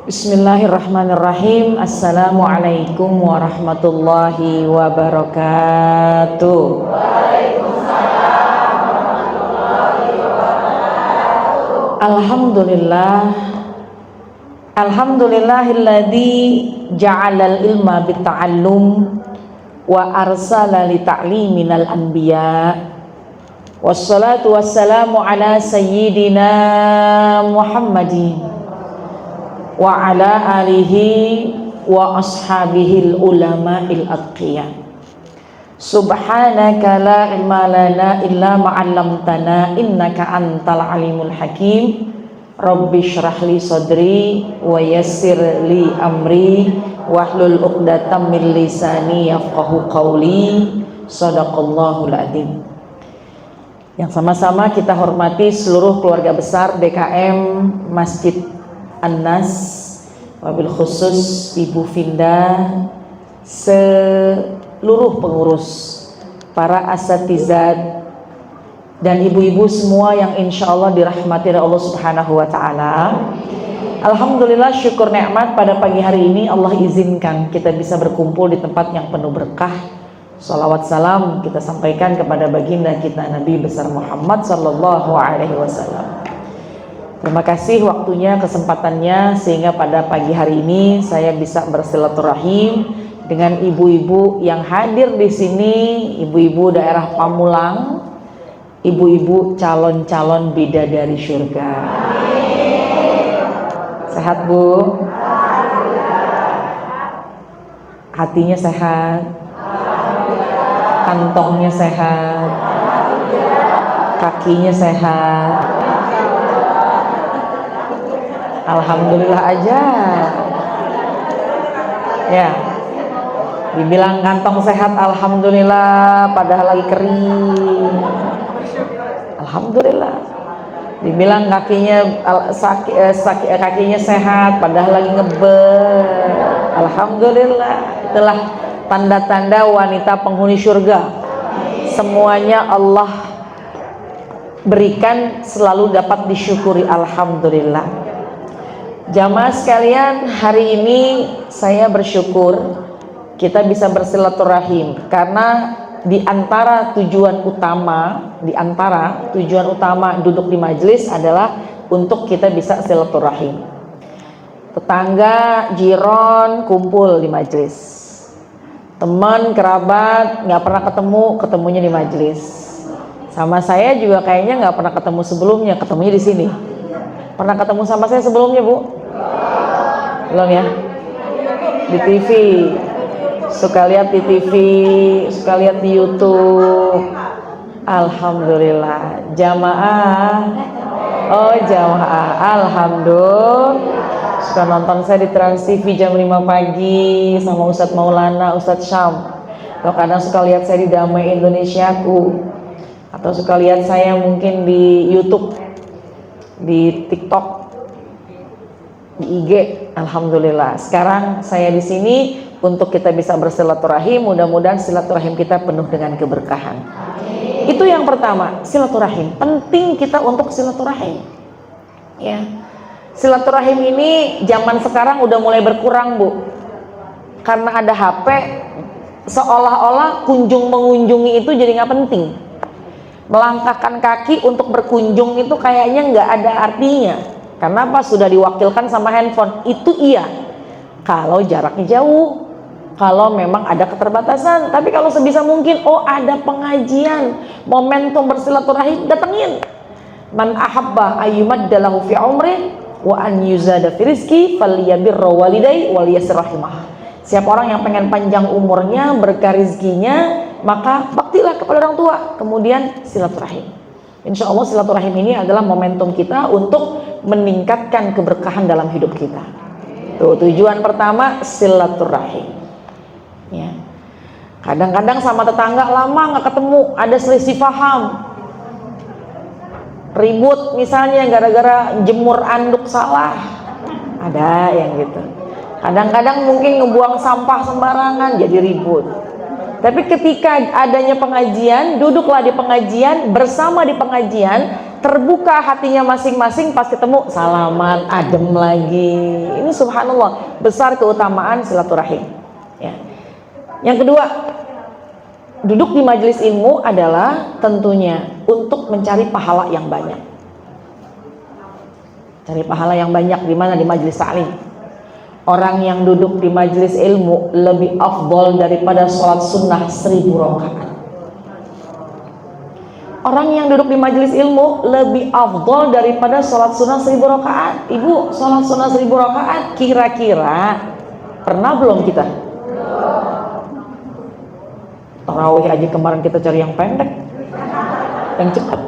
Bismillahirrahmanirrahim. Assalamualaikum warahmatullahi wabarakatuh. Alhamdulillah. Alhamdulillahilladzi ja'alal ilma bitta'allum wa arsala li ta'liminal anbiya. Wassalatu wassalamu ala sayyidina Muhammadin wa ala alihi wa ashabihil ulama'il atqiyah. Subhanaka la ilma lana illa ma'allamtana innaka antal alimul hakim. Rabbi shrah li sadri wa yassir li amri wahlul 'uqdatam min lisani yafqahu qawli. Shadaqallahul adzim. Yang sama-sama kita hormati seluruh keluarga besar DKM Masjid An-Nas, wabil khusus Ibu Finda, seluruh pengurus, para asatizat, dan ibu-ibu semua yang insya Allah dirahmati oleh Allah Subhanahu wa Ta'ala. Alhamdulillah, syukur nikmat pada pagi hari ini Allah izinkan kita bisa berkumpul di tempat yang penuh berkah. Salawat salam kita sampaikan kepada baginda kita Nabi besar Muhammad sallallahu alaihi wasallam. Terima kasih waktunya, kesempatannya, sehingga pada pagi hari ini saya bisa bersilaturahim dengan ibu-ibu yang hadir di sini, ibu-ibu daerah Pamulang, ibu-ibu calon-calon bidadari surga. Sehat Bu? Hatinya sehat, kantongnya sehat, kakinya sehat. Alhamdulillah aja. Ya, dibilang kantong sehat alhamdulillah, padahal lagi kering. Alhamdulillah. Dibilang kakinya sehat, padahal lagi ngebel. Alhamdulillah. Itulah tanda-tanda wanita penghuni surga. Semuanya Allah berikan selalu dapat disyukuri. Alhamdulillah. Jamaah sekalian, hari ini saya bersyukur kita bisa bersilaturahim karena di antara tujuan utama duduk di majelis adalah untuk kita bisa silaturahim. Tetangga, jiron kumpul di majelis. Teman, kerabat nggak pernah ketemunya di majelis. Sama saya juga kayaknya nggak pernah ketemu sebelumnya, ketemunya di sini. Pernah ketemu sama saya sebelumnya, Bu? Belum ya? Di TV. Suka lihat di TV, suka lihat di YouTube. Alhamdulillah. Jamaah. Oh, jamaah. Alhamdulillah. Suka nonton saya di Trans TV jam 5 pagi sama Ustadz Maulana, Ustadz Syam. Atau kadang suka lihat saya di Damai Indonesiaku. Atau suka lihat saya mungkin di YouTube, di TikTok, di IG. Alhamdulillah. Sekarang saya di sini untuk kita bisa bersilaturahim. Mudah-mudahan silaturahim kita penuh dengan keberkahan. Itu yang pertama, silaturahim. Penting kita untuk silaturahim. Ya. Silaturahim ini zaman sekarang udah mulai berkurang, Bu. Karena ada HP, seolah-olah kunjung mengunjungi itu jadi nggak penting. Melangkahkan kaki untuk berkunjung itu kayaknya nggak ada artinya. Karena apa? Sudah diwakilkan sama handphone. Itu iya kalau jaraknya jauh, kalau memang ada keterbatasan. Tapi kalau sebisa mungkin, oh ada pengajian, momentum bersilaturahim, datengin. Man ahabba ayyumaddalahu fi umri wa an yuzada fi rizki falyabirra walidayhi wal yasir rahimah. Siapa orang yang pengen panjang umurnya, berkah rezekinya, maka baktilah kepada orang tua, kemudian silaturahim. Insya Allah silaturahim ini adalah momentum kita untuk meningkatkan keberkahan dalam hidup kita. Tuh, tujuan pertama silaturahim. Ya. Kadang-kadang sama tetangga lama nggak ketemu, ada selisih paham, ribut misalnya gara-gara jemur anduk salah, ada yang gitu. Kadang-kadang mungkin ngebuang sampah sembarangan jadi ribut. Tapi ketika adanya pengajian, duduklah di pengajian, bersama di pengajian, terbuka hatinya masing-masing, pas ketemu salaman, adem lagi. Ini subhanallah, besar keutamaan silaturahim. Ya. Yang kedua, duduk di majelis ilmu adalah tentunya untuk mencari pahala yang banyak. Cari pahala yang banyak di mana? Di majelis taklim. Orang yang duduk di majelis ilmu lebih afdol daripada sholat sunnah 1000 rakaat. Orang yang duduk di majelis ilmu lebih afdol daripada sholat sunnah 1000 rakaat. Ibu, sholat sunnah 1000 rakaat kira-kira pernah belum kita? Tarawih aja kemarin kita cari yang pendek, yang cepat.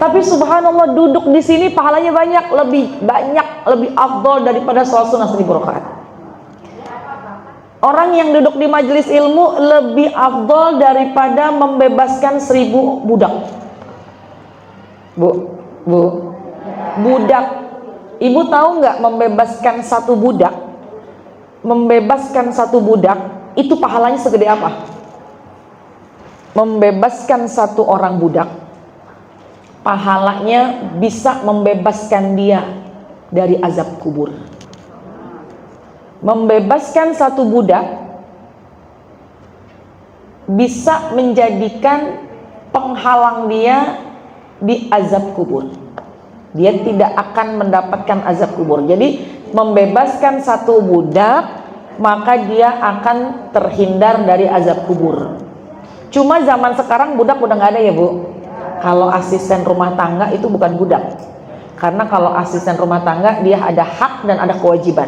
Tapi subhanallah, duduk di sini pahalanya lebih afdol daripada sholat sunnah 1000 rakaat. Orang yang duduk di majelis ilmu lebih afdol daripada membebaskan 1000 budak. Budak. Ibu tahu nggak membebaskan satu budak? Membebaskan satu budak itu pahalanya segede apa? Membebaskan satu orang budak, pahalanya bisa membebaskan dia dari azab kubur. Membebaskan satu budak bisa menjadikan penghalang dia di azab kubur. Dia tidak akan mendapatkan azab kubur. Jadi membebaskan satu budak, maka dia akan terhindar dari azab kubur. Cuma zaman sekarang budak udah nggak ada ya Bu. Kalau asisten rumah tangga itu bukan budak. Karena kalau asisten rumah tangga dia ada hak dan ada kewajiban.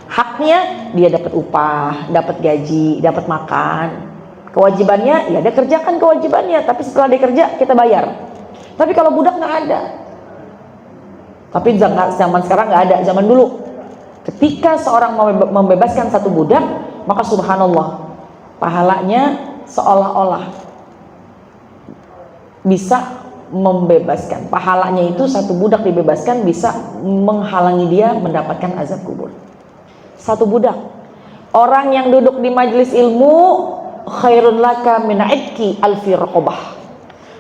Haknya dia dapat upah, dapat gaji, dapat makan. Kewajibannya ya dia kerjakan kewajibannya, tapi setelah dia kerja kita bayar. Tapi kalau budak nggak ada. Tapi zaman sekarang nggak ada, zaman dulu. Ketika seorang membebaskan satu budak, maka subhanallah, pahalanya seolah-olah bisa membebaskan. Pahalanya itu satu budak dibebaskan bisa menghalangi dia mendapatkan azab kubur. Satu budak. Orang yang duduk di majelis ilmu khairun laka min idki alfi raqabah.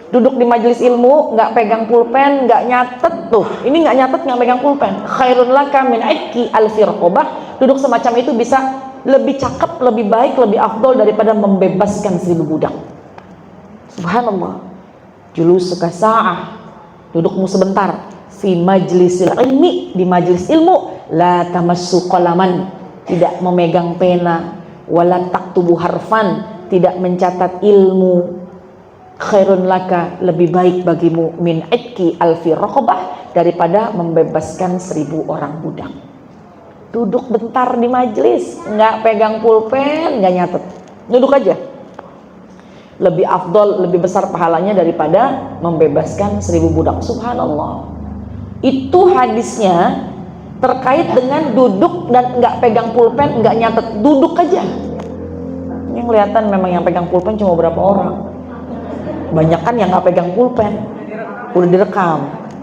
Duduk di majelis ilmu nggak pegang pulpen, nggak nyatet tuh. Ini nggak nyatet, nggak pegang pulpen. Khairun laka min idki alfi raqabah. Duduk semacam itu bisa lebih cakep, lebih baik, lebih afdol daripada membebaskan 1000 budak. Subhanallah. Julus suka sa'ah, dudukmu sebentar. Fi majlisil ilmi, di majelis ilmu. La tamassu qalaman, tidak memegang pena. Wala taktubu harfan, tidak mencatat ilmu. Khairun laka, lebih baik bagimu min idki alfi raqabah, daripada membebaskan 1000 orang budak. Duduk bentar di majelis, nggak pegang pulpen, nggak nyatet, duduk aja. Lebih afdol, lebih besar pahalanya daripada membebaskan 1000 budak. Subhanallah. Itu hadisnya terkait dengan duduk dan nggak pegang pulpen, nggak nyatet, duduk aja. Yang kelihatan memang yang pegang pulpen cuma berapa orang. Banyak kan yang nggak pegang pulpen, udah direkam.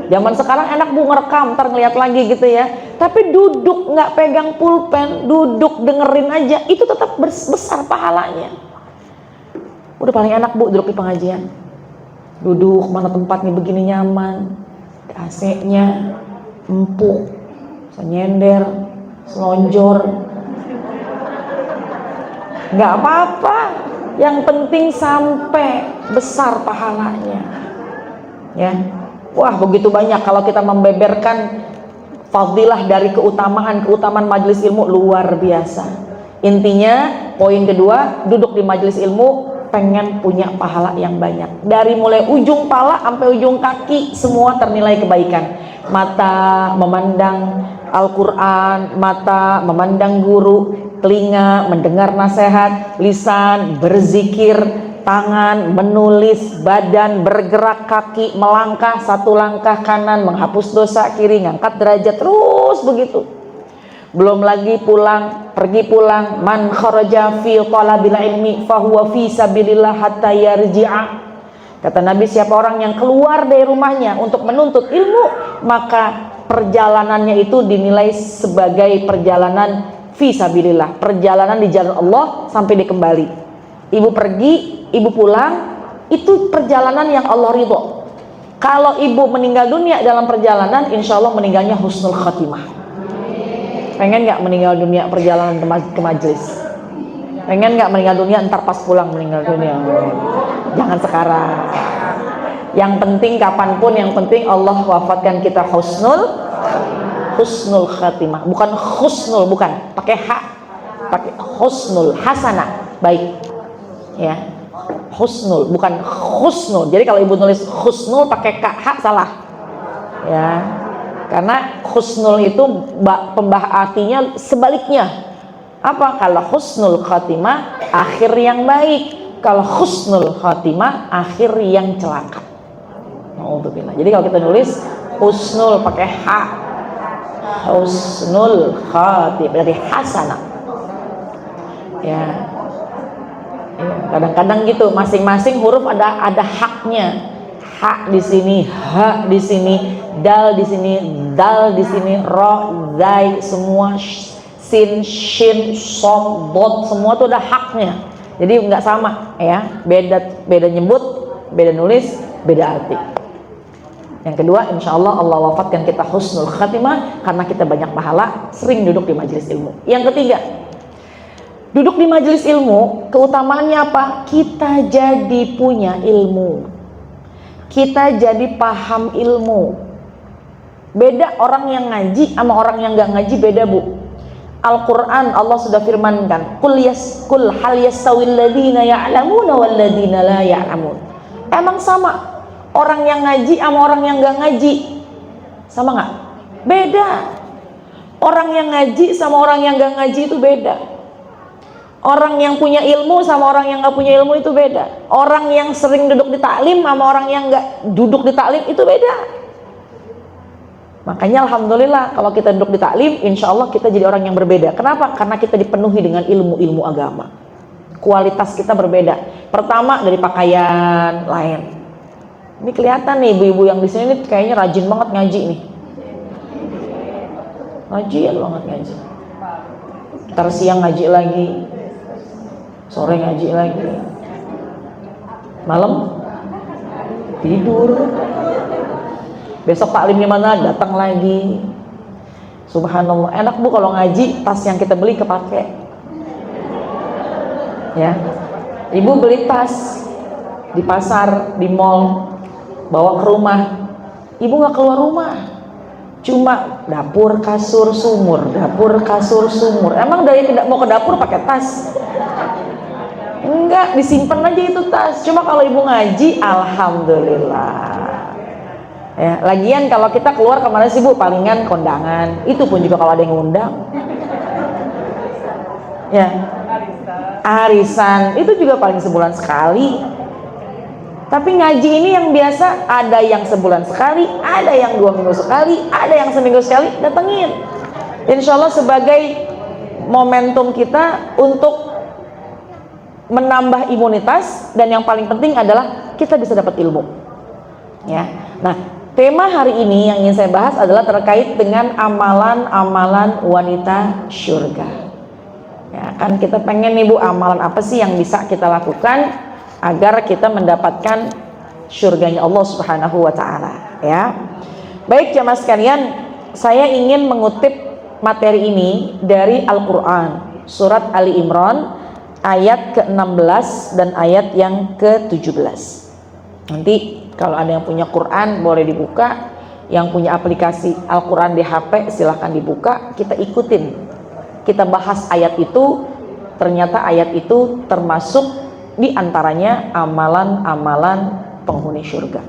Zaman sekarang enak Bu ngerekam, ntar ngeliat lagi gitu ya. Tapi duduk nggak pegang pulpen, duduk dengerin aja, itu tetap besar pahalanya. Udah paling enak Bu duduk di pengajian. Duduk mana tempatnya begini nyaman, AC-nya empuk, bisa nyender, selonjor, nggak apa-apa. Yang penting sampai besar pahalanya. Ya, wah begitu banyak kalau kita membeberkan fadilah dari keutamaan majelis ilmu luar biasa. Intinya poin kedua, duduk di majelis ilmu pengen punya pahala yang banyak. Dari mulai ujung pala sampai ujung kaki semua ternilai kebaikan. Mata memandang Al-Quran, mata memandang guru, telinga mendengar nasihat, lisan berzikir, tangan menulis, badan bergerak, kaki melangkah, satu langkah kanan menghapus dosa, kiri ngangkat derajat, terus begitu. Belum lagi pergi pulang, man kharaja fi talabil ilmi fahuwa fi sabilillah hatta yarji'a. Kata Nabi, siapa orang yang keluar dari rumahnya untuk menuntut ilmu, maka perjalanannya itu dinilai sebagai perjalanan fi sabilillah, perjalanan di jalan Allah sampai dia kembali. Ibu pergi, ibu pulang, itu perjalanan yang Allah ridho. Kalau ibu meninggal dunia dalam perjalanan, insya Allah meninggalnya husnul khatimah. Pengen nggak meninggal dunia perjalanan ke majelis? Pengen nggak meninggal dunia ntar pas pulang meninggal dunia? Jangan sekarang. Yang penting kapanpun, yang penting Allah wafatkan kita husnul khatimah, bukan husnul, bukan pakai h, pakai husnul, hasanah, baik ya, husnul bukan husnul. Jadi kalau ibu nulis husnul pakai k, h salah ya, karena husnul itu artinya sebaliknya. Apa? Kalau husnul khatimah akhir yang baik, kalau husnul khatimah akhir yang celaka. Jadi kalau kita nulis husnul pakai h, husnul khatimah dari hasanah ya. Kadang-kadang gitu, masing-masing huruf ada haknya. Hak di sini, ha di sini, dal di sini, dal di sini, ro, zai, semua sin, shin, som, dot, semua tuh ada haknya. Jadi nggak sama ya, beda nyebut, beda nulis, beda arti. Yang kedua, insya Allah Allah wafatkan kita husnul khatimah karena kita banyak pahala, sering duduk di majelis ilmu. Yang ketiga, duduk di majelis ilmu, keutamaannya apa? Kita jadi punya ilmu, kita jadi paham ilmu. Beda orang yang ngaji sama orang yang nggak ngaji, beda bu. Al-Quran Allah sudah firmankan, kul hal yastawil ladina ya'lamuna wal ladina la ya'lamun. Emang sama orang yang ngaji sama orang yang nggak ngaji? Sama nggak? Beda. Orang yang ngaji sama orang yang nggak ngaji itu beda. Orang yang punya ilmu sama orang yang nggak punya ilmu itu beda. Orang yang sering duduk di taklim sama orang yang nggak duduk di taklim itu beda. Makanya alhamdulillah kalau kita duduk di taklim, insya Allah kita jadi orang yang berbeda. Kenapa? Karena kita dipenuhi dengan ilmu-ilmu agama. Kualitas kita berbeda. Pertama dari pakaian lain. Ini kelihatan nih ibu-ibu yang di sini nih kayaknya rajin banget ngaji nih. Rajin banget ngaji. Ntar siang ngaji lagi, sore ngaji lagi, malam tidur. Besok taklim di mana? Datang lagi. Subhanallah, enak bu kalau ngaji, tas yang kita beli kepake. Ya, ibu beli tas di pasar, di mall, bawa ke rumah. Ibu nggak keluar rumah, cuma dapur, kasur, sumur, dapur, kasur, sumur. Emang dari tidak mau ke dapur pakai tas? Enggak, disimpan aja itu tas. Cuma kalau ibu ngaji, alhamdulillah. Ya, lagian kalau kita keluar kemana sih bu? Palingan kondangan. Itu pun juga kalau ada yang ngundang. Ya, arisan itu juga paling sebulan sekali. Tapi ngaji ini yang biasa, ada yang sebulan sekali, ada yang 2 minggu sekali, ada yang seminggu sekali, datengin. Insya Allah sebagai momentum kita untuk menambah imunitas, dan yang paling penting adalah kita bisa dapat ilmu. Ya, nah tema hari ini yang ingin saya bahas adalah terkait dengan amalan-amalan wanita syurga. Ya, kan kita pengen nih bu, amalan apa sih yang bisa kita lakukan agar kita mendapatkan syurganya Allah Subhanahu wa Ta'ala ya. Baik jamaah sekalian, saya ingin mengutip materi ini dari Al-Quran surat Ali Imran ayat ke-16 dan ayat yang ke-17. Nanti kalau ada yang punya Quran boleh dibuka, yang punya aplikasi Al-Quran di HP silahkan dibuka, kita ikutin, kita bahas ayat itu. Ternyata ayat itu termasuk di antaranya amalan-amalan penghuni surga.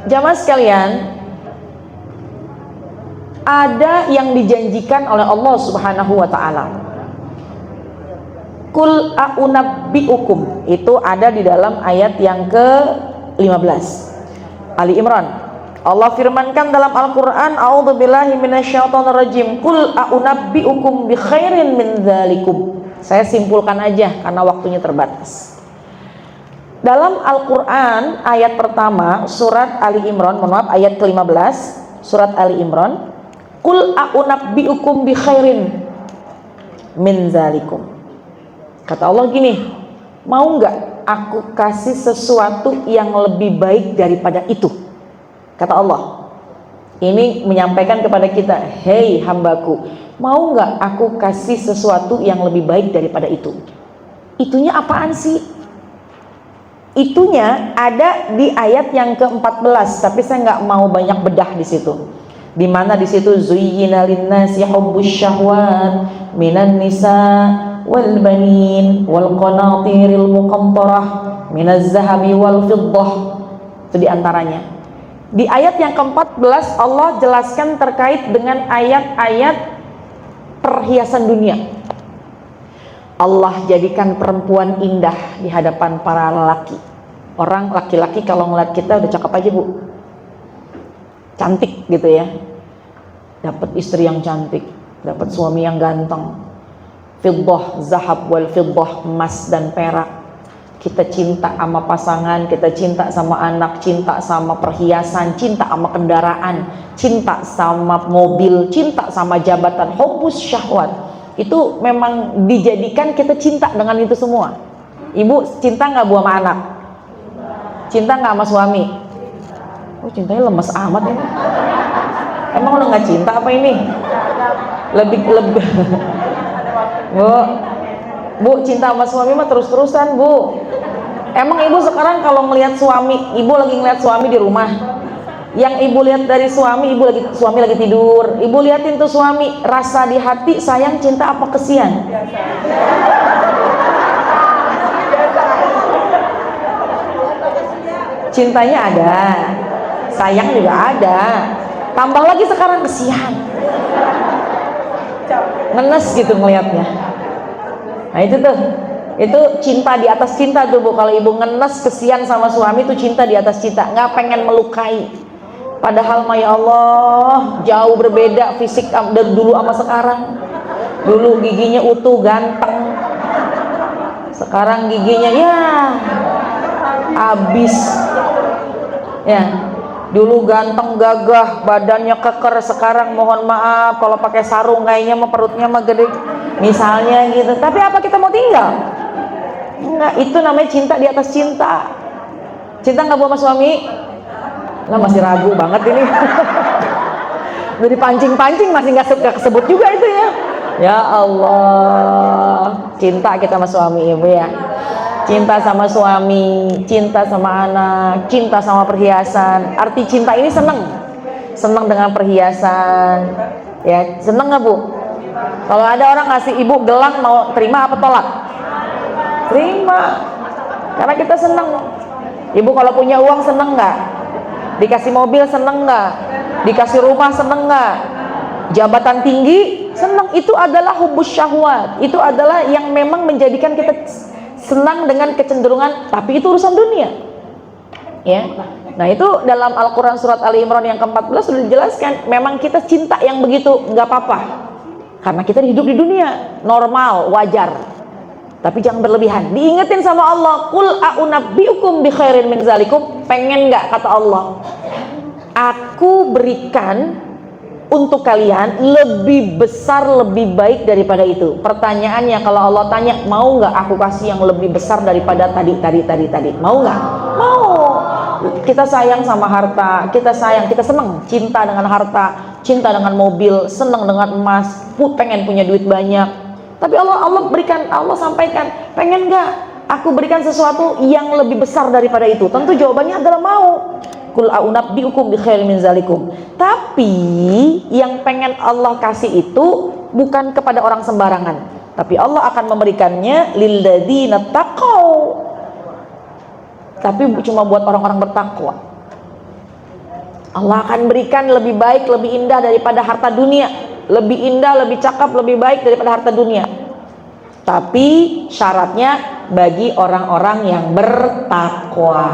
Jamaah sekalian, ada yang dijanjikan oleh Allah Subhanahu wa Ta'ala. Kul a'unabbi'ukum, itu ada di dalam ayat yang ke-15 Ali Imran. Allah firmankan dalam Al-Quran, a'udzubillahi minasyaitonirrajim, kul a'unabbi'ukum bi khairin min dzalikum. Saya simpulkan aja karena waktunya terbatas. Dalam Al-Quran ayat pertama surat Ali Imran, mohon maaf, ayat ke-15 surat Ali Imran, kul a'unabbi'ukum bi khairin min dzalikum. Kata Allah gini, mau nggak aku kasih sesuatu yang lebih baik daripada itu. Kata Allah. Ini menyampaikan kepada kita, hei hambaku, mau nggak aku kasih sesuatu yang lebih baik daripada itu? Itunya apaan sih? Itunya ada di ayat yang ke-14, tapi saya nggak mau banyak bedah di situ. Di mana di situ zuyyina linnasi hubbus syahwat minan nisa wal banin wal qanatiril muqantarah minaz zahabi wal fiddah. Itu di antaranya. Di ayat yang ke-14 Allah jelaskan terkait dengan ayat-ayat perhiasan dunia. Allah jadikan perempuan indah di hadapan para lelaki. Orang laki-laki kalau ngeliat kita udah cakep aja bu, cantik gitu ya. Dapat istri yang cantik, dapat suami yang ganteng. Fiddah, zahab wal fiddah, emas dan perak. Kita cinta sama pasangan, kita cinta sama anak, cinta sama perhiasan, cinta sama kendaraan, cinta sama mobil, cinta sama jabatan. Hubbus syahwat itu memang dijadikan kita cinta dengan itu semua. Ibu cinta nggak bu sama anak? Cinta nggak sama suami? Oh cintanya lemes amat ini. Emang lo nggak cinta apa ini? Lebih bu cinta sama suami mah terus-terusan bu. Emang ibu sekarang kalau ngelihat suami, ibu lagi ngelihat suami di rumah, yang ibu lihat dari suami, suami lagi tidur, ibu liatin tuh suami, rasa di hati sayang, cinta apa kesian? Cintanya ada, sayang juga ada, tambah lagi sekarang kesian, ngenes gitu ngelihatnya. Nah itu cinta di atas cinta tuh bu. Kalau ibu ngenes kesian sama suami itu cinta di atas cinta, nggak pengen melukai. Padahal ya Allah jauh berbeda fisik dari dulu sama sekarang. Dulu giginya utuh ganteng, sekarang giginya ya habis ya. Dulu ganteng gagah, badannya keker, sekarang mohon maaf kalau pakai sarung kayaknya mah perutnya mah gede misalnya gitu. Tapi apa kita mau tinggal? Enggak, itu namanya cinta di atas cinta. Cinta nggak bu sama suami? Lah masih ragu banget ini. Udah dipancing-pancing masih nggak kesebut juga itu ya. Ya Allah, cinta kita sama suami ibu ya. Cinta sama suami, cinta sama anak, cinta sama perhiasan. Arti cinta ini seneng dengan perhiasan. Ya, seneng nggak bu? Kalau ada orang ngasih ibu gelang, mau terima apa tolak? Terima, karena kita seneng. Ibu kalau punya uang seneng nggak? Dikasih mobil seneng nggak? Dikasih rumah seneng nggak? Jabatan tinggi seneng. Itu adalah hubbus syahwat. Itu adalah yang memang menjadikan kita senang dengan kecenderungan. Tapi itu urusan dunia ya. Nah itu dalam Al-Quran surat Ali Imran yang ke-14 sudah dijelaskan. Memang kita cinta yang begitu nggak apa-apa, karena kita hidup di dunia normal, wajar. Tapi jangan berlebihan. Diingetin sama Allah, qul a'unabbiukum bi khairin min zalikum. Pengen nggak kata Allah, aku berikan untuk kalian lebih besar, lebih baik daripada itu. Pertanyaannya kalau Allah tanya, mau nggak aku kasih yang lebih besar daripada tadi? Mau nggak? Mau. Kita sayang sama harta, kita senang, cinta dengan harta, cinta dengan mobil, senang dengan emas, pengen punya duit banyak. Tapi Allah sampaikan, pengen nggak aku berikan sesuatu yang lebih besar daripada itu? Tentu jawabannya adalah mau. Qul a'unabbiukum bi khairin min zalikum. Tapi yang pengen Allah kasih itu bukan kepada orang sembarangan, tapi Allah akan memberikannya lilladzina taqau. Tapi cuma buat orang-orang bertakwa. Allah akan berikan lebih baik, lebih indah daripada harta dunia. Lebih indah, lebih cakep, lebih baik daripada harta dunia. Tapi syaratnya bagi orang-orang yang bertakwa.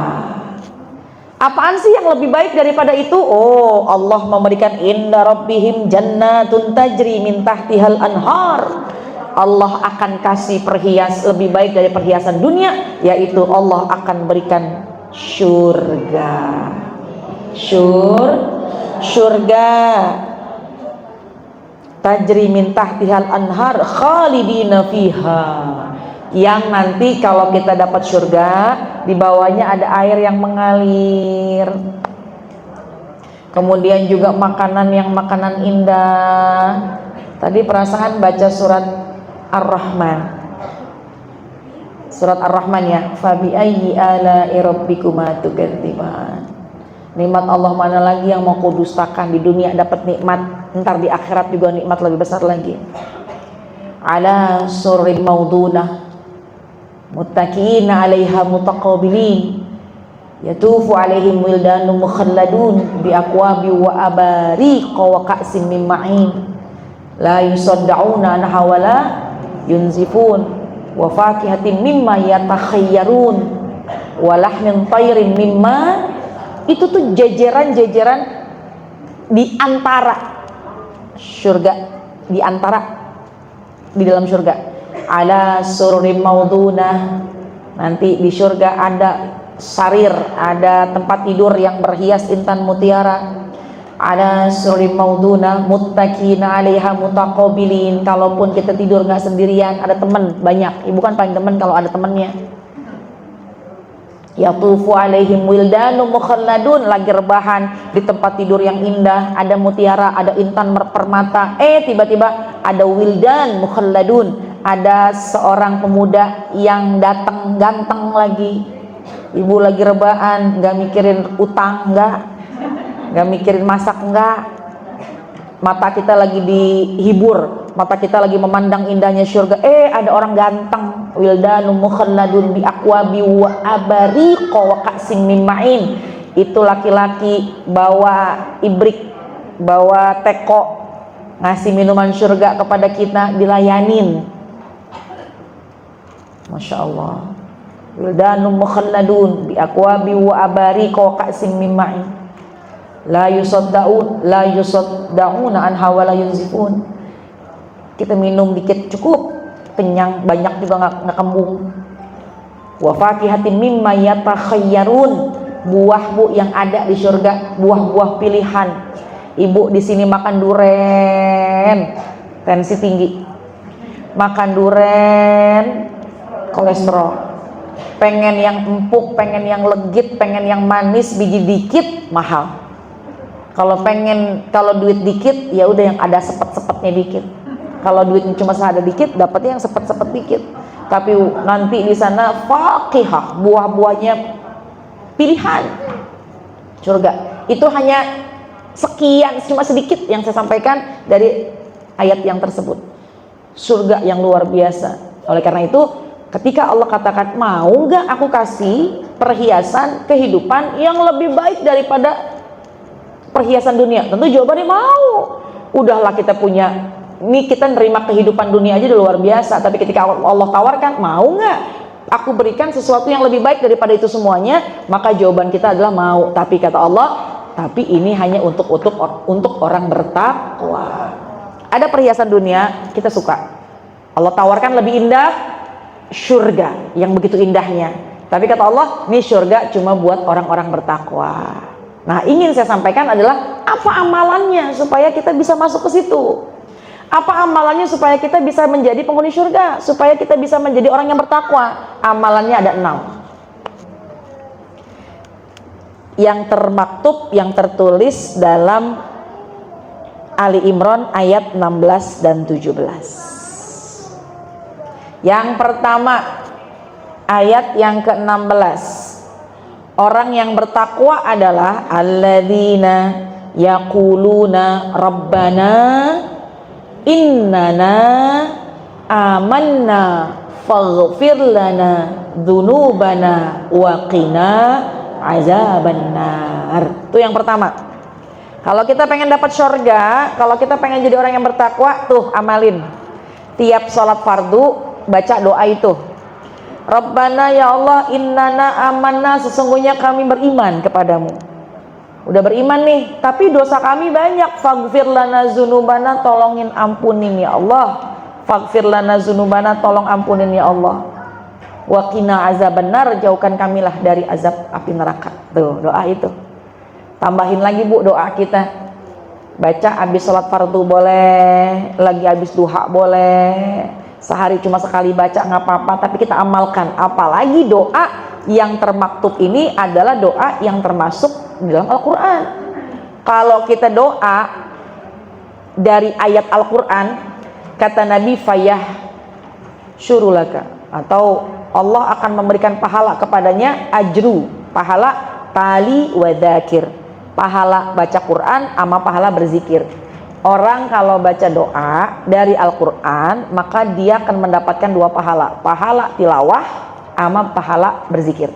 Apaan sih yang lebih baik daripada itu? Oh, Allah memberikan inda rabbihim jannatun tajri min tahtihal anhar. Allah akan kasih lebih baik dari perhiasan dunia, yaitu Allah akan berikan surga. Surga tajri min tahtihal anhar khalidina fiha. yang nanti kalau kita dapat surga, di bawahnya ada air yang mengalir. Kemudian juga makanan yang makanan indah. Tadi perasaan baca surat Ar-Rahman. Surat Ar-Rahman ya. Fabi ayyi ala'i rabbikuma tukadziban. Nikmat Allah mana lagi yang mau kau dustakan? Di dunia dapat nikmat, ntar di akhirat juga nikmat lebih besar lagi. Ala surrin maudunah muttaqiina 'alaiha mutaqabilin yatufu 'alaihim wildanun mukhalladun bi aqwabi wa abariqa wa ka'sin min ma'in la yusaddauna anha wa la yunzifun wa fakihatin mimma yatakhayyarun wa lahmin tayrin mimma. Itu tuh jajaran-jajaran di antara surga, di antara di dalam surga. Ala sururin maudunah, nanti di surga ada sarir, ada tempat tidur yang berhias intan mutiara. Ala sururin maudunah muttaqina 'alaiha mutaqabilin. Kalaupun kita tidur nggak sendirian, ada teman banyak. Ibu kan paling demen kalau ada temannya. Yatufu 'alaihim wildanun mukhalladun, lagi rebahan di tempat tidur yang indah, ada mutiara, ada intan permata. Tiba-tiba ada wildan mukhalladun, ada seorang pemuda yang datang ganteng lagi. Ibu lagi rebahan, nggak mikirin utang, nggak mikirin masak, nggak. Mata kita lagi dihibur, mata kita lagi memandang indahnya surga. Ada orang ganteng, wildanum mukhalladun bi aqwabi wa abariqa wa ka'sin min ma'in. Itu laki-laki bawa ibrik, bawa teko, ngasih minuman surga kepada kita, dilayanin. Masya Allah. Wildanum mukhalladun bi aqwabi wa abariqa wa ka'sin min ma'in la yusaddauna anha wa la yunzifun. Kita minum dikit cukup, kenyang, banyak juga nggak kembung. Wa fakihatin mimma yatakhayyarun, buah bu yang ada di surga, buah-buah pilihan. Ibu di sini makan duren, tensi tinggi. Makan duren, kolesterol. Pengen yang empuk, pengen yang legit, pengen yang manis, biji dikit, mahal. Kalau duit dikit, ya udah yang ada sepet-sepetnya dikit. Kalau duitnya cuma ada dikit, dapatnya yang sepet-sepet dikit. Tapi nanti di sana fakihah, buah-buahnya pilihan surga. Itu hanya sekian, cuma sedikit yang saya sampaikan dari ayat yang tersebut. Surga yang luar biasa. Oleh karena itu, ketika Allah katakan, mau nggak aku kasih perhiasan kehidupan yang lebih baik daripada perhiasan dunia? Tentu jawabannya mau. Udahlah kita punya, ini kita nerima kehidupan dunia aja udah luar biasa. Tapi ketika Allah tawarkan, mau nggak aku berikan sesuatu yang lebih baik daripada itu semuanya? Maka jawaban kita adalah mau. Tapi kata Allah, tapi ini hanya untuk orang bertakwa. Ada perhiasan dunia kita suka, Allah tawarkan lebih indah, surga yang begitu indahnya. Tapi kata Allah, ini surga cuma buat orang-orang bertakwa. Nah, ingin saya sampaikan adalah apa amalannya supaya kita bisa masuk ke situ? Apa amalannya supaya kita bisa menjadi penghuni surga? Supaya kita bisa menjadi orang yang bertakwa? Amalannya ada 6. Yang termaktub, yang tertulis dalam Ali Imran ayat 16 dan 17. Yang pertama, ayat yang ke-16. Orang yang bertakwa adalah alladzina yaquluna rabbana innana amanna faghfir lana dzunubana wa qina azabannar. Itu yang pertama. Kalau kita pengen dapat surga, kalau kita pengen jadi orang yang bertakwa, tuh amalin. Tiap sholat fardu baca doa itu. Rabbana, ya Allah, innana amanna, sesungguhnya kami beriman kepadamu. Udah beriman nih, tapi dosa kami banyak. Faghfir lana dzunubana, tolongin ampunin ya Allah. Faghfir lana dzunubana, tolong ampunin ya Allah. Wa qina azabannar, jauhkan kamilah dari azab api neraka. Tuh doa itu. Tambahin lagi bu doa kita. Baca habis sholat fardu boleh, lagi habis duha boleh, Sehari cuma sekali baca nggak apa-apa, tapi kita amalkan. Apalagi doa yang termaktub ini adalah doa yang termasuk di dalam Al-Quran. Kalau kita doa dari ayat Al-Quran, kata Nabi, fayah syurulaka, atau Allah akan memberikan pahala kepadanya, ajru, pahala tali wa dzakir, pahala baca Quran sama pahala berzikir. Orang kalau baca doa dari Al-Quran, maka dia akan mendapatkan dua pahala, pahala tilawah sama pahala berzikir.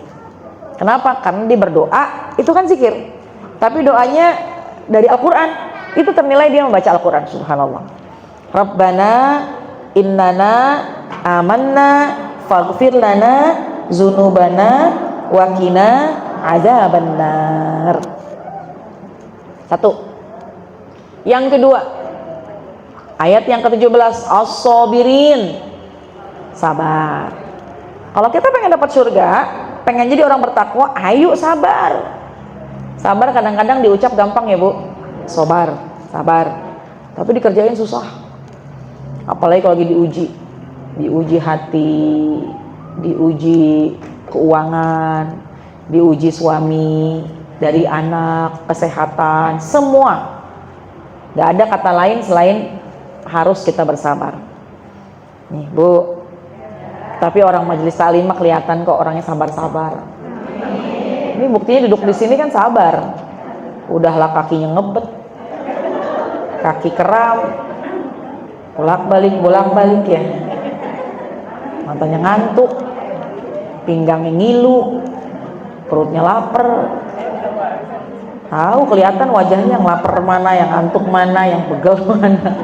Kenapa? Karena dia berdoa, itu kan zikir, tapi doanya dari Al-Quran, itu ternilai dia membaca Al-Quran. Subhanallah. Rabbana innana amanna faghfir lana dzunubana wa qina adzabannar. Satu. Yang kedua, ayat yang ke-17, as-sabirin, sabar. Kalau kita pengen dapat surga, pengen jadi orang bertakwa, ayo sabar. Sabar kadang-kadang diucap gampang ya Bu, sabar, sabar, tapi dikerjain susah. Apalagi kalau lagi diuji hati, diuji keuangan, diuji suami, dari anak, kesehatan, semua. Gak ada kata lain selain harus kita bersabar. Nih Bu, tapi orang majelis taklim kelihatan kok orangnya sabar-sabar. Ini buktinya duduk di sini kan sabar. Udahlah kakinya ngebet, kaki kram, bolak-balik ya. Matanya ngantuk, pinggangnya ngilu, perutnya lapar. Tahu kelihatan wajahnya yang lapar mana, yang ngantuk mana, yang pegel mana.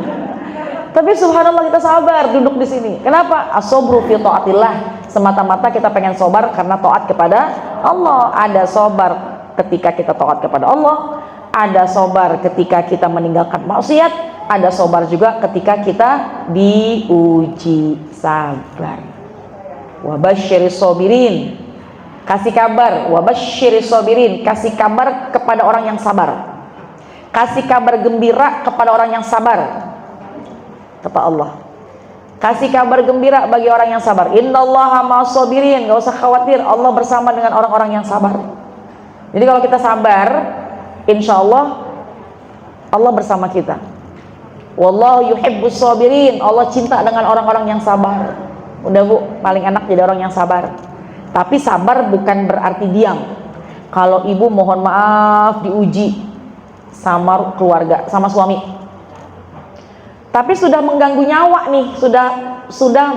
Tapi subhanallah kita sabar duduk di sini. Kenapa? As-sabru fi taatillah. Semata-mata kita pengen sabar karena taat kepada Allah. Ada sabar ketika kita taat kepada Allah, ada sabar ketika kita meninggalkan maksiat, ada sabar juga ketika kita diuji. Sabar. Wa basyiris sabirin. Kasih kabar, wabasyiris sabirin, kasih kabar kepada orang yang sabar. Kasih kabar gembira kepada orang yang sabar. Kata Allah, kasih kabar gembira bagi orang yang sabar. Innallaha ma'as sabirin, gak usah khawatir, Allah bersama dengan orang-orang yang sabar. Jadi kalau kita sabar, insya Allah Allah bersama kita. Wallahu yuhibbus sabirin, Allah cinta dengan orang-orang yang sabar. Udah Bu, paling enak jadi orang yang sabar. Tapi sabar bukan berarti diam. Kalau ibu mohon maaf diuji sama keluarga, sama suami, tapi sudah mengganggu nyawa nih, sudah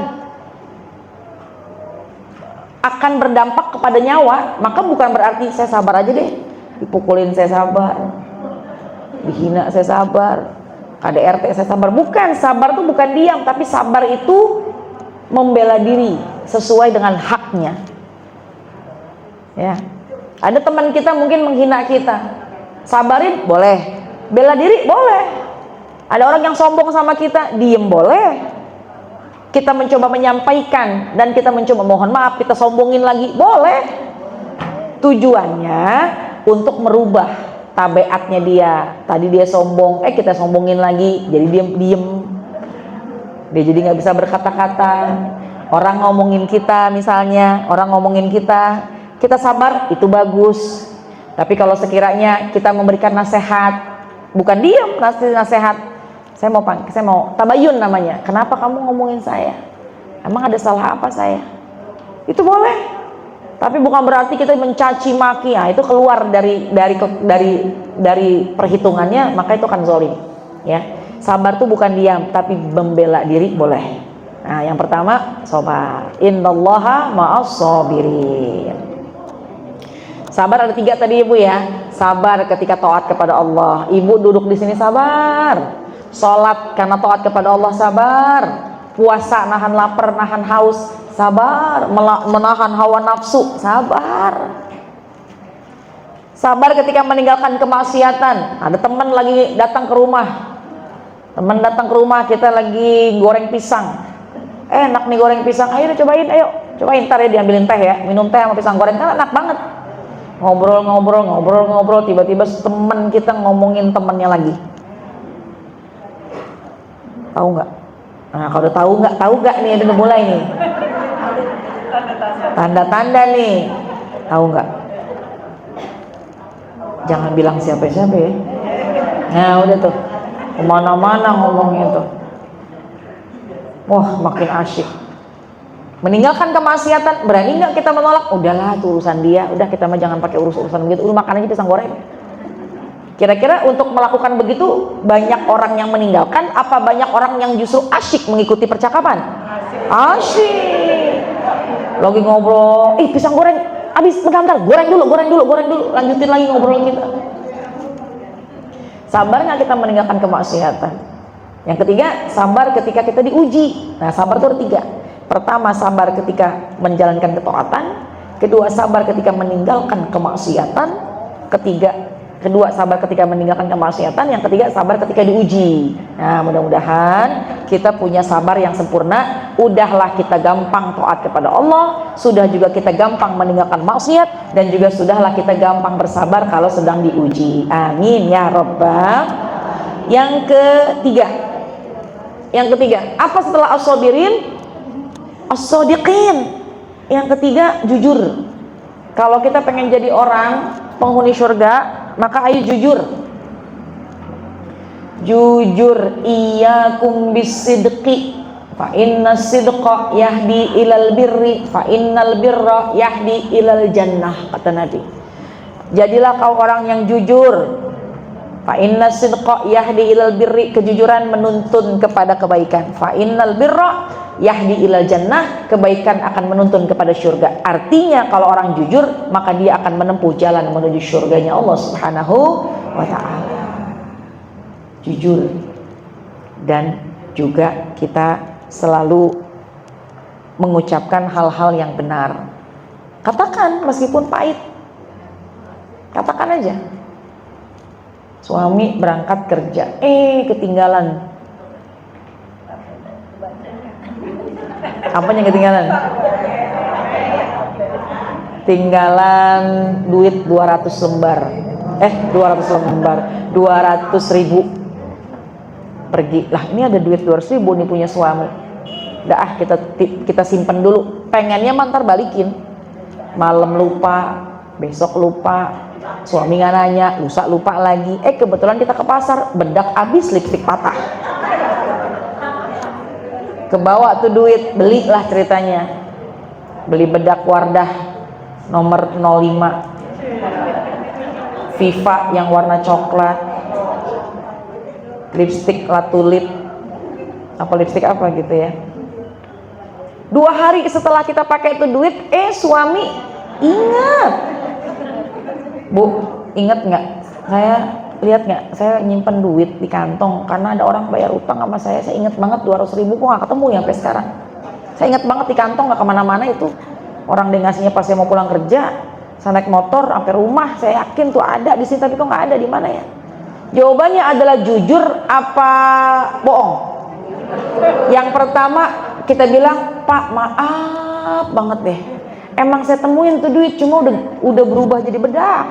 akan berdampak kepada nyawa, maka bukan berarti saya sabar aja deh. Dipukulin saya sabar, dihina saya sabar, KDRT saya sabar. Bukan, sabar itu bukan diam, tapi sabar itu membela diri sesuai dengan haknya. Ya, ada teman kita mungkin menghina kita, sabarin boleh, bela diri boleh. Ada orang yang sombong sama kita, diem boleh. Kita mencoba menyampaikan dan kita mencoba mohon maaf, kita sombongin lagi boleh. Tujuannya untuk merubah tabiatnya dia. Tadi dia sombong, kita sombongin lagi, jadi diem. Dia jadi nggak bisa berkata-kata. Orang ngomongin kita misalnya, kita sabar, itu bagus. Tapi kalau sekiranya kita memberikan nasihat, bukan diam, nasihat. Saya mau tabayun namanya. Kenapa kamu ngomongin saya? Emang ada salah apa saya? Itu boleh. Tapi bukan berarti kita mencaci maki. Itu keluar dari perhitungannya, maka itu kan zalim. Ya. Sabar itu bukan diam, tapi membela diri boleh. Nah, yang pertama sabar. Innallaha ma'as sabirin. Sabar ada 3 tadi Ibu ya. Sabar ketika taat kepada Allah. Ibu duduk di sini sabar. Sholat karena taat kepada Allah sabar. Puasa nahan lapar, nahan haus sabar. Menahan hawa nafsu sabar. Sabar ketika meninggalkan kemaksiatan. Ada teman lagi datang ke rumah. Kita lagi goreng pisang. Enak nih goreng pisang. Ayo cobain, ntar ya diambilin teh ya. Minum teh sama pisang goreng kan enak banget. Ngobrol, tiba-tiba teman kita ngomongin temannya lagi. Tahu nggak? Nah, kalau udah tahu nggak nih, udah mulai nih. Tanda-tanda nih, tahu nggak? Jangan bilang siapa-siapa ya. Nah, udah tuh, kemana-mana ngomongnya tuh. Wah, makin asyik. Meninggalkan kemaksiatan, berani nggak kita menolak? Udahlah, itu urusan dia. Udah, kita mah jangan pakai urusan begitu. Udah, makan aja pisang goreng. Kira-kira untuk melakukan begitu banyak orang yang meninggalkan, apa banyak orang yang justru asyik mengikuti percakapan? Asyik. Lagi ngobrol, pisang goreng habis, bentar, goreng dulu, lanjutin lagi ngobrol kita. Sabar nggak kita meninggalkan kemaksiatan? Yang ketiga, sabar ketika kita diuji. Nah, sabar itu ada 3. Pertama, sabar ketika menjalankan ketaatan. Kedua, sabar ketika meninggalkan kemaksiatan. Kedua, sabar ketika meninggalkan kemaksiatan. Yang ketiga, sabar ketika diuji. Nah, mudah-mudahan kita punya sabar yang sempurna. Udahlah kita gampang taat kepada Allah, sudah juga kita gampang meninggalkan maksiat, dan juga sudahlah kita gampang bersabar kalau sedang diuji. Amin ya rabbal. Yang ketiga, apa setelah as-sabirin? As-sadiqin. Yang ketiga, jujur. Kalau kita pengen jadi orang penghuni surga, maka ayo jujur. Jujur, iyyakum bisidqi fa inna sidqa yahdi ilal birri fa innal birra yahdi ilal jannah, kata Nabi. Jadilah kau orang yang jujur. Fa inna sidqa yahdi ilal birri, kejujuran menuntun kepada kebaikan. Fa innal birra yahdi ilal jannah, kebaikan akan menuntun kepada surga. Artinya kalau orang jujur, maka dia akan menempuh jalan menuju surganya Allah Subhanahu wa ta'ala. Jujur. Dan juga kita selalu mengucapkan hal-hal yang benar. Katakan meskipun pahit. Katakan aja. Suami berangkat kerja, ketinggalan. Apanya yang ketinggalan? Tinggalan duit 200 lembar. 200.000. Pergi. Lah, ini ada duit 200.000 nih punya suami. Udah, kita simpen dulu. Pengennya mantar balikin. Malam lupa, besok lupa. Suami nggak nanya, lusa lupa lagi. Kebetulan kita ke pasar, bedak habis, lipstik patah. Kebawa tuh duit, belilah ceritanya. Beli bedak Wardah nomor 05, Viva yang warna coklat, lipstik Latulip, lipstik apa gitu ya. 2 hari setelah kita pakai itu duit, suami ingat. Bu, ingat nggak? Saya lihat nggak? Saya nyimpen duit di kantong karena ada orang bayar utang sama saya. Saya ingat banget 200.000 kok nggak ketemu ya sampai sekarang. Saya ingat banget di kantong, nggak kemana-mana itu. Orang dia ngasihnya pas saya mau pulang kerja. Saya naik motor sampai rumah. Saya yakin tuh ada di sini, tapi kok nggak ada, di mana ya? Jawabannya adalah jujur apa bohong? Yang pertama kita bilang, Pak maaf banget deh. Emang saya temuin tuh duit, cuma udah berubah jadi bedak,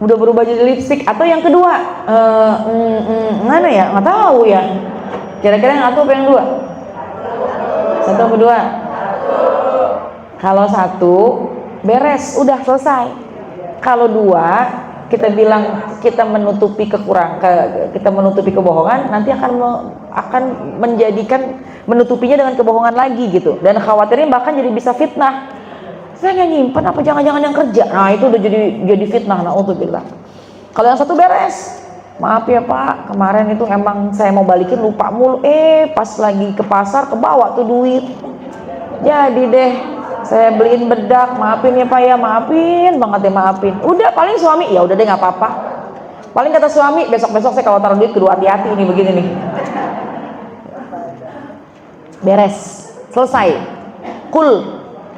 udah berubah jadi lipstik. Atau yang kedua, mana ya, nggak tahu ya. Kira-kira yang satu apa yang dua? Satu apa dua? Kalau satu beres, udah selesai. Kalau dua, kita bilang kita menutupi kita menutupi kebohongan, nanti akan menjadikan menutupinya dengan kebohongan lagi gitu, dan khawatirnya bahkan jadi bisa fitnah. Saya nggak nyimpen, apa jangan-jangan yang kerja? Nah, itu udah jadi fitnah. Naudzubillah. Kalau yang satu beres, maaf ya Pak, kemarin itu emang saya mau balikin lupa mulu, pas lagi ke pasar kebawa tuh duit. Jadi deh saya beliin bedak, maafin ya Pak ya, maafin banget ya, maafin. Udah, paling suami ya udah deh nggak apa-apa. Paling kata suami, besok-besok saya kalau taruh duit kudu hati-hati, ini begini nih. Beres, selesai.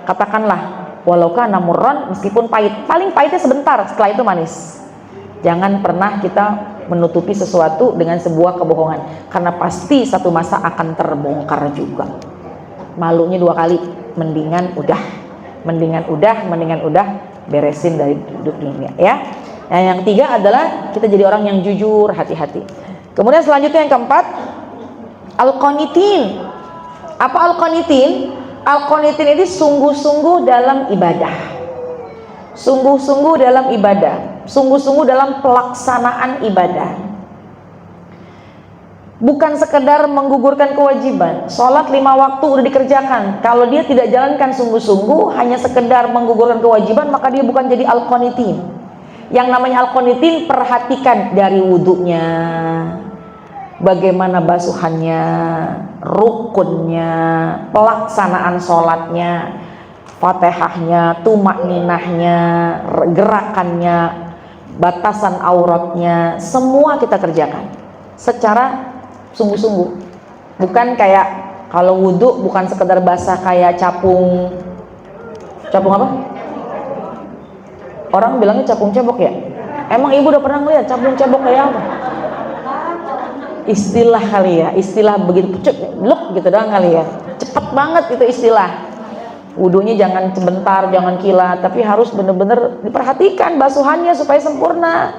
Katakanlah, walau kana murran, meskipun pahit, paling pahitnya sebentar, setelah itu manis. Jangan pernah kita menutupi sesuatu dengan sebuah kebohongan, karena pasti satu masa akan terbongkar juga. Malunya 2 kali, mendingan udah beresin dari hidup dunia ya. Nah, yang ketiga adalah kita jadi orang yang jujur, hati-hati. Kemudian selanjutnya yang keempat, al-qanitin. Apa al-qanitin? Al-qanitin ini sungguh-sungguh dalam ibadah, sungguh-sungguh dalam ibadah, sungguh-sungguh dalam pelaksanaan ibadah. Bukan sekedar menggugurkan kewajiban. Sholat 5 waktu udah dikerjakan, kalau dia tidak jalankan sungguh-sungguh, hanya sekedar menggugurkan kewajiban, maka dia bukan jadi al-qanitin. Yang namanya al-qanitin, perhatikan dari wudhunya, bagaimana basuhannya, rukunnya, pelaksanaan sholatnya, fatihahnya, tumakninahnya, gerakannya, batasan auratnya, semua kita kerjakan secara sungguh-sungguh. Bukan kayak kalau wudhu bukan sekedar basah kayak capung apa? Orang bilangnya capung cebok ya? Emang ibu udah pernah ngeliat capung cebok kayak apa? Istilah kali ya, istilah begitu look gitu doang kali ya. Cepet banget itu istilah. Wudhunya jangan sebentar, jangan kilat, tapi harus bener-bener diperhatikan basuhannya supaya sempurna.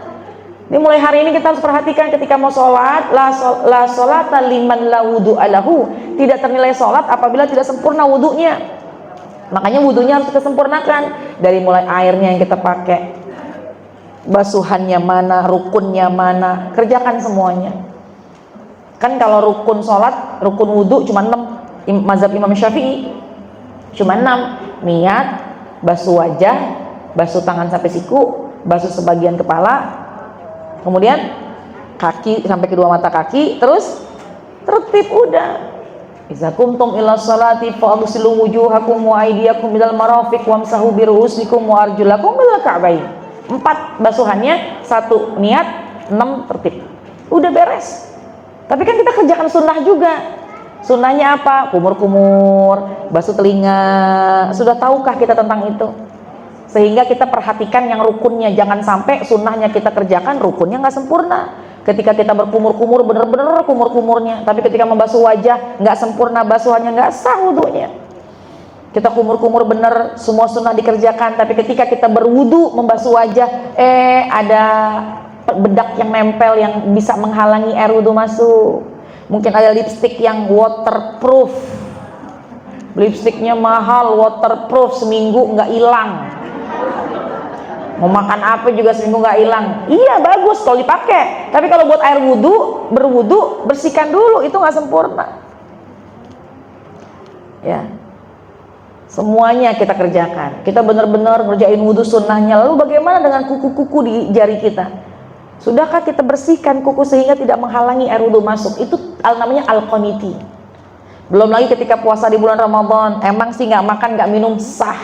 Ini mulai hari ini kita harus perhatikan ketika mau sholat, la sholata liman la wudu'a lahu. Tidak ternilai sholat apabila tidak sempurna wudhunya. Makanya wudhunya harus kita sempurnakan. Dari mulai airnya yang kita pakai, basuhannya mana, rukunnya mana, kerjakan semuanya. Kan kalau rukun sholat, rukun wudhu cuma 6, mazhab Imam Syafi'i cuma 6. Niat, basuh wajah, basuh tangan sampai siku, basuh sebagian kepala, kemudian kaki sampai kedua mata kaki, terus tertib udah. Iza kumtum ila sholati fa'ghsilu wujuhakum wa aydiyakum ilal marafiq wamsahu bi ru'usikum wa arjulakum ilal ka'bayn. 4 basuhannya, 1 niat, 6 tertib. Udah beres. Tapi kan kita kerjakan sunnah juga. Sunnahnya apa? Kumur-kumur, basuh telinga. Sudah tahukah kita tentang itu? Sehingga kita perhatikan yang rukunnya. Jangan sampai sunnahnya kita kerjakan, rukunnya nggak sempurna. Ketika kita berkumur-kumur, bener-bener kumur-kumurnya. Tapi ketika membasuh wajah, nggak sempurna basuhannya, nggak sah wudhunya. Kita kumur-kumur bener, semua sunnah dikerjakan. Tapi ketika kita berwudhu, membasuh wajah, ada bedak yang nempel yang bisa menghalangi air wudhu masuk. Mungkin ada lipstick yang waterproof, lipsticknya mahal, waterproof, seminggu nggak hilang. Mau makan apa juga seminggu nggak hilang. Iya bagus kalau dipakai, tapi kalau buat air wudhu, berwudhu, bersihkan dulu, itu nggak sempurna. Ya, semuanya kita kerjakan. Kita benar-benar ngerjain wudhu sunnahnya. Lalu bagaimana dengan kuku-kuku di jari kita? Sudahkah kita bersihkan kuku sehingga tidak menghalangi air wudhu masuk? Itu namanya al-qaniti. Belum lagi ketika puasa di bulan Ramadan, emang sih nggak makan nggak minum sah,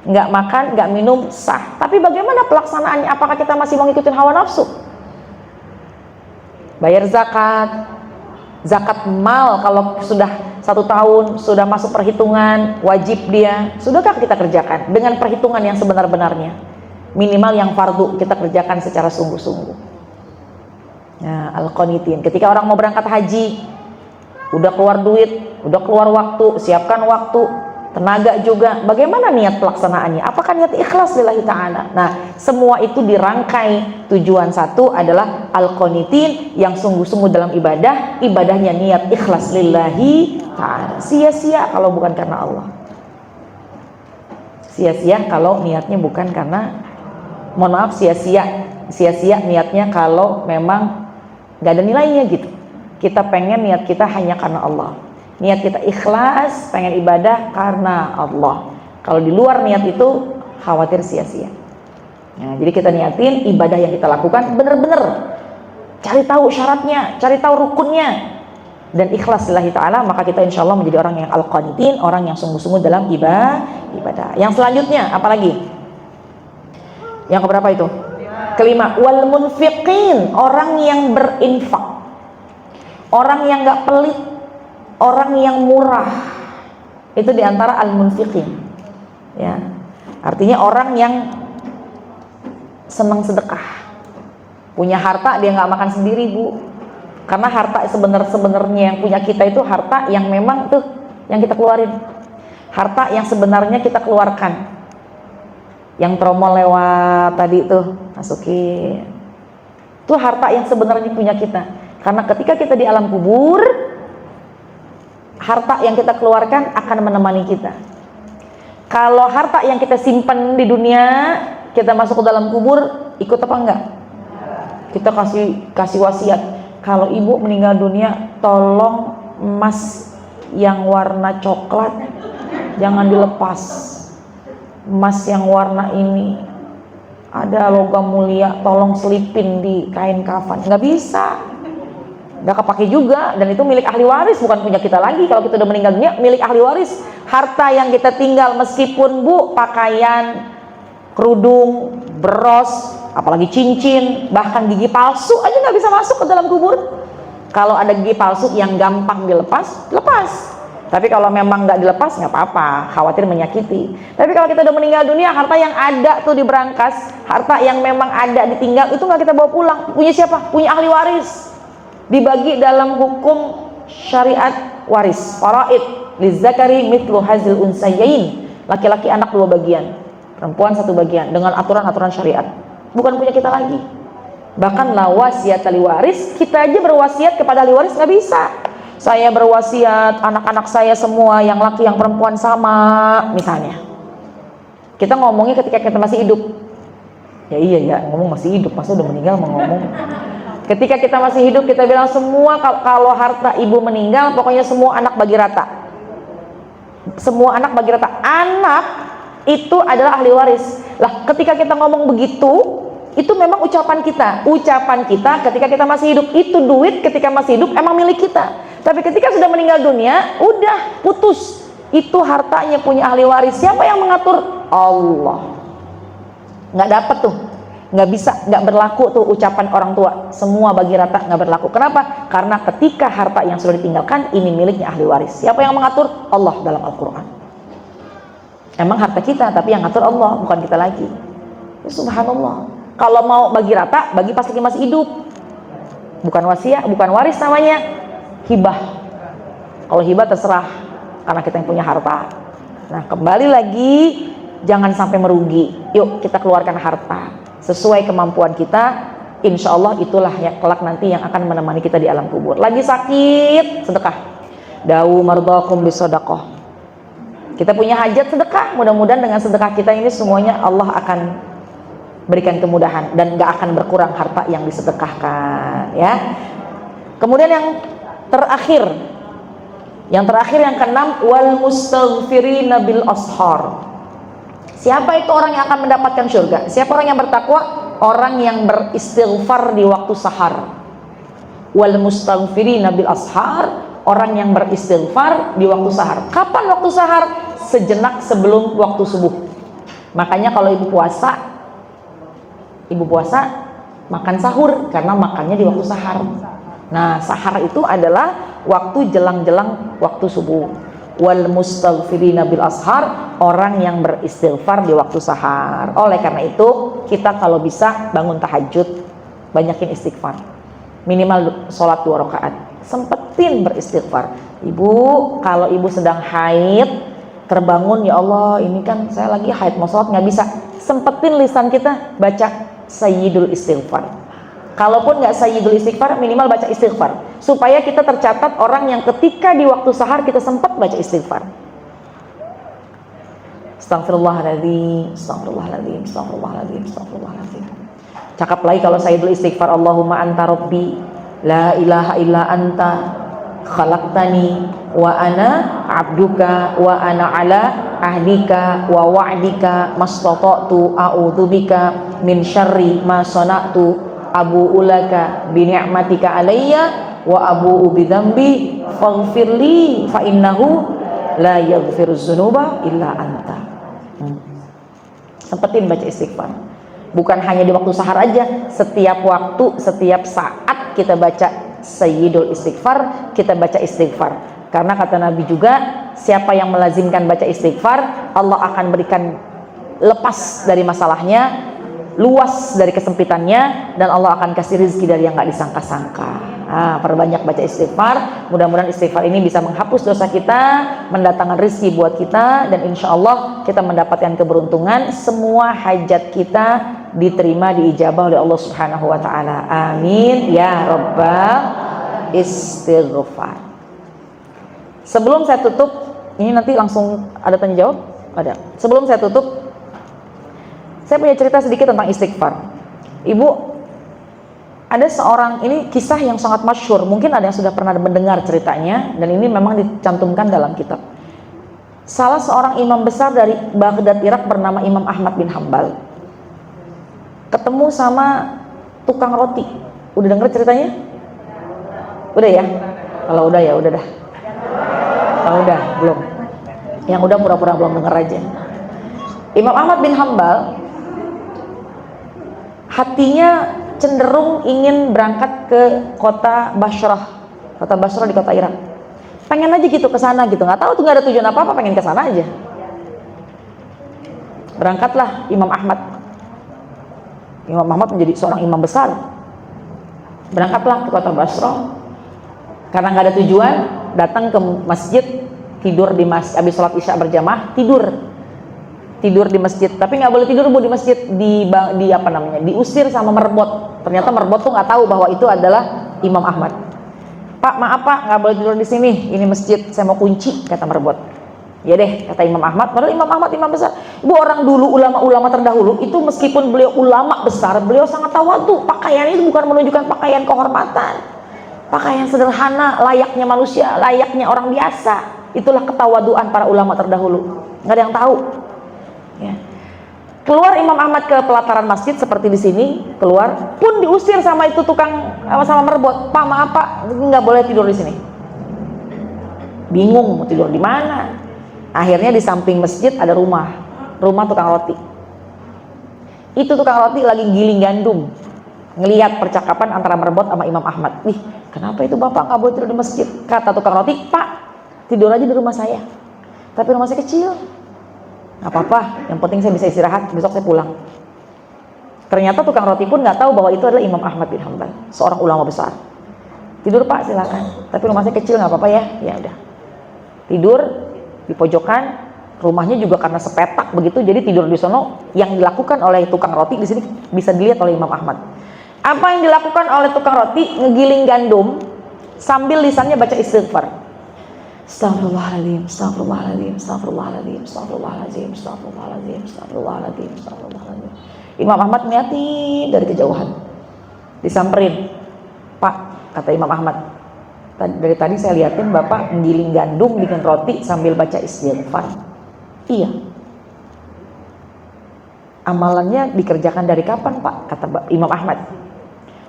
nggak makan nggak minum sah. Tapi bagaimana pelaksanaannya? Apakah kita masih mau ngikutin hawa nafsu? Bayar zakat, zakat mal kalau sudah 1 tahun sudah masuk perhitungan wajib dia. Sudahkah kita kerjakan dengan perhitungan yang sebenar-benarnya? Minimal yang fardu kita kerjakan secara sungguh-sungguh. Nah, al-qanitin. Ketika orang mau berangkat haji, udah keluar duit, udah keluar waktu, siapkan waktu, tenaga juga. Bagaimana niat pelaksanaannya? Apakah niat ikhlas lillahi ta'ala? Nah, semua itu dirangkai. Tujuan satu adalah al-qanitin, yang sungguh-sungguh dalam ibadah. Ibadahnya niat ikhlas lillahi ta'ala. Sia-sia kalau bukan karena Allah. Sia-sia kalau niatnya bukan karena, mohon maaf, sia-sia niatnya kalau memang gak ada nilainya gitu. Kita pengen niat kita hanya karena Allah, niat kita ikhlas pengen ibadah karena Allah. Kalau di luar niat itu khawatir sia-sia. Nah, jadi kita niatin ibadah yang kita lakukan bener-bener cari tahu syaratnya, cari tahu rukunnya, dan ikhlas lillahi ta'ala, maka kita insya Allah menjadi orang yang al-qanitin, orang yang sungguh-sungguh dalam ibadah. Yang selanjutnya apa lagi? Yang keberapa itu? Kelima, wal munfiqin, orang yang berinfak, orang yang gak pelit, orang yang murah. Itu diantara al munfiqin. Ya, artinya orang yang senang sedekah. Punya harta dia nggak makan sendiri, Bu. Karena harta sebenarnya yang punya kita itu harta yang memang tuh yang kita keluarin. Harta yang sebenarnya kita keluarkan. Yang promo lewat tadi tuh masukin. Itu harta yang sebenarnya punya kita. Karena ketika kita di alam kubur, harta yang kita keluarkan akan menemani kita. Kalau harta yang kita simpan di dunia, kita masuk ke dalam kubur, ikut apa enggak? Kita kasih wasiat. Kalau ibu meninggal dunia, tolong emas yang warna coklat jangan dilepas. Emas yang warna ini ada logam mulia, tolong selipin di kain kafan. Nggak bisa, nggak kepake juga, dan itu milik ahli waris, bukan punya kita lagi. Kalau kita udah meninggal dunia, milik ahli waris. Harta yang kita tinggal, meskipun bu, pakaian, kerudung, bros, apalagi cincin, bahkan gigi palsu aja nggak bisa masuk ke dalam kubur. Kalau ada gigi palsu yang gampang dilepas, lepas. Tapi kalau memang nggak dilepas, nggak apa-apa, khawatir menyakiti. Tapi kalau kita udah meninggal dunia, harta yang ada tuh di berangkas, harta yang memang ada ditinggal, itu nggak kita bawa pulang. Punya siapa? Punya ahli waris. Dibagi dalam hukum syariat waris, faraid, lizzakari mithlu hazil unsayain. Laki-laki anak 2 bagian, perempuan 1 bagian, dengan aturan-aturan syariat. Bukan punya kita lagi. Bahkan la wasiat li waris, kita aja berwasiat kepada ahli waris nggak bisa. Saya berwasiat anak-anak saya semua, yang laki yang perempuan sama, misalnya. Kita ngomongnya ketika kita masih hidup. Ya iya ya, ngomong masih hidup, masa udah meninggal mau ngomong. Ketika kita masih hidup, kita bilang semua, kalau harta ibu meninggal, pokoknya semua anak bagi rata. Semua anak bagi rata. Anak itu adalah ahli waris. Lah, ketika kita ngomong begitu, itu memang ucapan kita ketika kita masih hidup. Itu duit ketika masih hidup emang milik kita, tapi ketika sudah meninggal dunia, udah putus. Itu hartanya punya ahli waris. Siapa yang mengatur? Allah. Nggak dapat tuh, nggak bisa, nggak berlaku tuh ucapan orang tua, semua bagi rata, nggak berlaku. Kenapa? Karena ketika harta yang sudah ditinggalkan, ini miliknya ahli waris. Siapa yang mengatur? Allah dalam Al-Quran. Emang harta kita, tapi yang ngatur Allah, bukan kita lagi. Ya, subhanallah. Kalau mau bagi rata, bagi pas lagi masih hidup. Bukan wasiat, bukan waris namanya, hibah. Kalau hibah terserah, karena kita yang punya harta. Nah, kembali lagi, jangan sampai merugi. Yuk kita keluarkan harta sesuai kemampuan kita. Insya Allah itulah yang kelak nanti yang akan menemani kita di alam kubur. Lagi sakit, sedekah. Dawu mardakum bisodakoh. Kita punya hajat, sedekah. Mudah-mudahan dengan sedekah kita ini semuanya Allah akan berikan kemudahan dan gak akan berkurang harta yang disedekahkan, ya. Kemudian yang terakhir yang keenam, wal mustaghfirina bil ashar. Siapa itu orang yang akan mendapatkan surga? Siapa orang yang bertakwa? Orang yang beristighfar di waktu sahar. Wal mustaghfirina bil ashar, orang yang beristighfar di waktu sahar. Kapan waktu sahar? Sejenak sebelum waktu subuh. Makanya kalau ibu puasa makan sahur, karena makannya di waktu sahar. Nah, sahar itu adalah waktu jelang-jelang waktu subuh. Wal mustaghfirina bil ashar, orang yang beristighfar di waktu sahar. Oleh karena itu, kita kalau bisa bangun tahajud, banyakin istighfar. Minimal sholat 2 rakaat. Sempetin beristighfar. Ibu, kalau ibu sedang haid, terbangun, ya Allah, ini kan saya lagi haid, mau sholat nggak bisa. Sempetin lisan kita baca Sayyidul Istighfar. Kalaupun nggak Sayyidul Istighfar, minimal baca istighfar, supaya kita tercatat orang yang ketika di waktu sahar kita sempat baca istighfar. Astagfirullahaladzim, astagfirullahaladzim, astagfirullahaladzim, astagfirullahaladzim. Cakap lagi kalau Sayyidul Istighfar, Allahumma anta rabbi la ilaha illa anta khalaqtani wa ana abduka wa ana ala ahdika wa wa'dika mastata'tu a'udzubika min syarri ma sana'tu abu'u laka bi ni'matika alayya wa abu'u bi dzambi faghfirli fa innahu la yaghfiruz dzunuba illa anta. Sempetin baca istighfar. Bukan hanya di waktu sahar aja, setiap waktu, setiap saat kita baca Sayyidul Istighfar, kita baca istighfar. Karena kata Nabi juga, siapa yang melazimkan baca istighfar, Allah akan berikan lepas dari masalahnya, luas dari kesempitannya, dan Allah akan kasih rezeki dari yang gak disangka-sangka. Nah, perbanyak baca istighfar. Mudah-mudahan istighfar ini bisa menghapus dosa kita, mendatangkan rezeki buat kita, dan insya Allah kita mendapatkan keberuntungan. Semua hajat kita diterima, diijabah oleh Allah Subhanahu wa Ta'ala. Amin ya Rabbal istighfar. Sebelum saya tutup, ini nanti langsung ada tanya jawab? Ada. Sebelum saya tutup, saya punya cerita sedikit tentang istighfar. Ibu, ada seorang, ini kisah yang sangat masyhur, mungkin ada yang sudah pernah mendengar ceritanya, dan ini memang dicantumkan dalam kitab. Salah seorang imam besar dari Baghdad, Irak bernama Imam Ahmad bin Hambal ketemu sama tukang roti. Udah denger ceritanya? Udah ya? Kalau udah ya udah dah. Kalau udah belum. Yang udah pura-pura belum denger aja. Imam Ahmad bin Hambal hatinya cenderung ingin berangkat ke kota Basrah. Kota Basrah di kota Irak. Pengen aja gitu ke sana gitu. Nggak tahu tuh, nggak ada tujuan apa-apa, pengen ke sana aja. Berangkatlah Imam Ahmad. Imam Ahmad menjadi seorang imam besar. Berangkatlah ke kota Basrah. Karena nggak ada tujuan, datang ke masjid, tidur di masjid, habis sholat isya berjamaah, tidur di masjid. Tapi nggak boleh tidur di masjid, di apa namanya, diusir sama merbot. Ternyata merbot tuh nggak tahu bahwa itu adalah Imam Ahmad. Pak, maaf Pak, nggak boleh tidur di sini, ini masjid, saya mau kunci, kata merbot. Ya deh, kata Imam Ahmad. Padahal Imam Ahmad imam besar. Ibu, orang dulu, ulama-ulama terdahulu itu meskipun beliau ulama besar, beliau sangat tawadhu. Pakaian itu bukan menunjukkan pakaian kehormatan, pakaian sederhana, layaknya manusia, layaknya orang biasa. Itulah ketawaduan para ulama terdahulu. Nggak ada yang tahu. Ya. Keluar Imam Ahmad ke pelataran masjid seperti di sini, keluar pun diusir sama itu tukang, sama merbot. Pak, maaf Pak, nggak boleh tidur di sini. Bingung mau tidur di mana. Akhirnya di samping masjid ada rumah tukang roti. Itu tukang roti lagi giling gandum, ngelihat percakapan antara merbot sama Imam Ahmad. Wih, kenapa itu bapak nggak boleh tidur di masjid? Kata tukang roti, Pak, tidur aja di rumah saya. Tapi rumah saya kecil. Nggak apa-apa, yang penting saya bisa istirahat, besok saya pulang. Ternyata tukang roti pun nggak tahu bahwa itu adalah Imam Ahmad bin Hambal, seorang ulama besar. Tidur Pak, silakan. Tapi rumah saya kecil, nggak apa-apa ya. Ya udah. Tidur di pojokan, rumahnya juga karena sepetak begitu, jadi tidur di sono. Yang dilakukan oleh tukang roti di sini bisa dilihat oleh Imam Ahmad. Apa yang dilakukan oleh tukang roti? Ngegiling gandum sambil lisannya baca istighfar. Astagfirullahaladzim, astagfirullahaladzim, astagfirullahaladzim, astagfirullahaladzim, astagfirullahaladzim, astagfirullahaladzim, astagfirullahaladzim. Imam Ahmad ngeliatin dari kejauhan, disamperin. Pak, kata Imam Ahmad, dari tadi saya liatin bapak menggiling gandum, bikin roti sambil baca istighfar. Iya. Amalannya dikerjakan dari kapan Pak? Kata Imam Ahmad.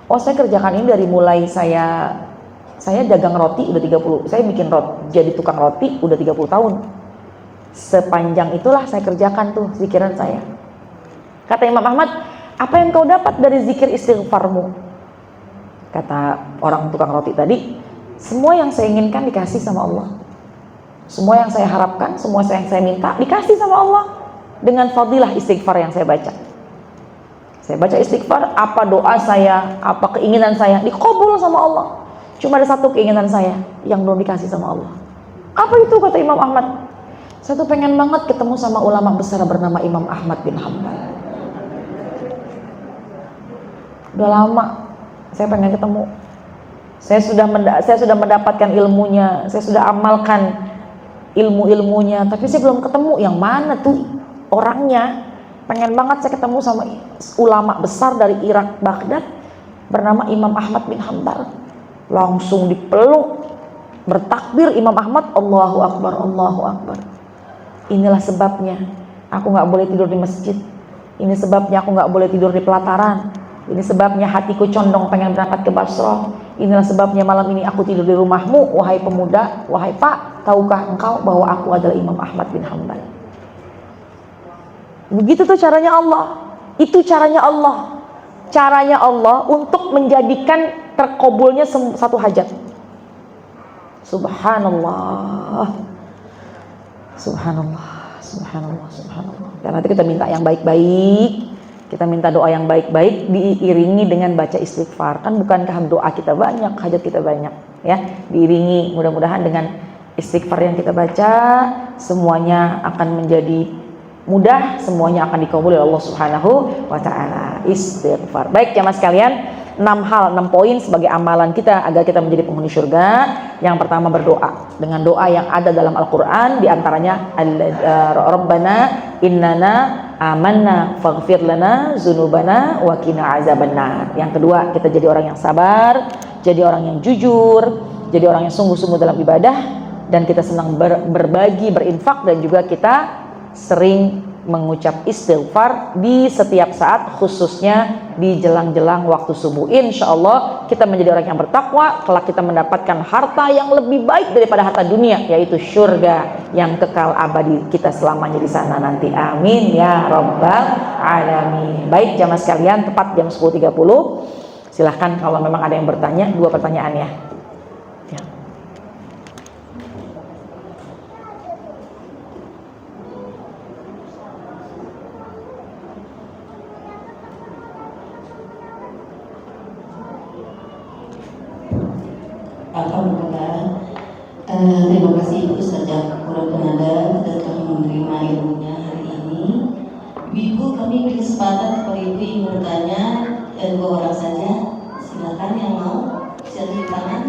Oh, saya kerjakan ini dari mulai saya dagang roti udah 30, saya bikin roti, jadi tukang roti udah 30 tahun. Sepanjang itulah saya kerjakan tuh zikiran saya. Kata Imam Ahmad, apa yang kau dapat dari zikir istighfarmu? Kata orang tukang roti tadi, semua yang saya inginkan dikasih sama Allah. Semua yang saya harapkan, semua yang saya minta dikasih sama Allah dengan fadilah istighfar yang saya baca. Saya baca istighfar, apa doa saya, apa keinginan saya dikabul sama Allah. Cuma ada satu keinginan saya yang belum dikasih sama Allah. Apa itu? Kata Imam Ahmad. Saya tuh pengen banget ketemu sama ulama besar bernama Imam Ahmad bin Hambal. Udah lama saya pengen ketemu. Saya sudah mendapatkan ilmunya, saya sudah amalkan ilmu-ilmunya, tapi saya belum ketemu yang mana tuh orangnya. Pengen banget saya ketemu sama ulama besar dari Irak, Baghdad, bernama Imam Ahmad bin Hambal. Langsung dipeluk, bertakbir Imam Ahmad, Allahu Akbar, Allahu Akbar. Inilah sebabnya aku gak boleh tidur di masjid. Ini sebabnya aku gak boleh tidur di pelataran. Ini sebabnya hatiku condong pengen berangkat ke Basrah. Inilah sebabnya malam ini aku tidur di rumahmu, wahai pemuda, wahai Pak, tahukah engkau bahwa aku adalah Imam Ahmad bin Hambal. Begitu tuh caranya Allah. Itu caranya Allah. Caranya Allah untuk menjadikan terkabulnya satu hajat. Subhanallah. Subhanallah. Subhanallah. Subhanallah. Dan nanti kita minta yang baik-baik. Kita minta doa yang baik-baik diiringi dengan baca istighfar. Kan bukankah doa kita banyak, hajat kita banyak, ya? Diiringi mudah-mudahan dengan istighfar yang kita baca, semuanya akan menjadi mudah, semuanya akan dikabul oleh Allah Subhanahu wa taala. Istighfar. Baik jamaah sekalian, hal, 6 poin sebagai amalan kita agar kita menjadi penghuni surga. Yang pertama berdoa dengan doa yang ada dalam Al-Quran, diantaranya Rabbana innana amanna faghfir lana dzunubana wa qina azabannar. Yang kedua, kita jadi orang yang sabar, jadi orang yang jujur, jadi orang yang sungguh-sungguh dalam ibadah, dan kita senang berbagi, berinfak, dan juga kita sering mengucap istighfar di setiap saat, khususnya di jelang-jelang waktu subuh. Insya Allah kita menjadi orang yang bertakwa, kelak kita mendapatkan harta yang lebih baik daripada harta dunia, yaitu surga yang kekal abadi kita selamanya di sana nanti. Amin ya rabbal alamin. Baik jamaah sekalian, tepat jam 10.30. Silahkan kalau memang ada yang bertanya, 2 pertanyaan ya. Alhamdulillah. Terima kasih Ibu Ustazah Pura Penanda kita telah menerima ilmunya hari ini. Ibu, kami beri kesempatan kepada Ibu yang bertanya 2 orang saja. Silakan yang mau silakan tangan.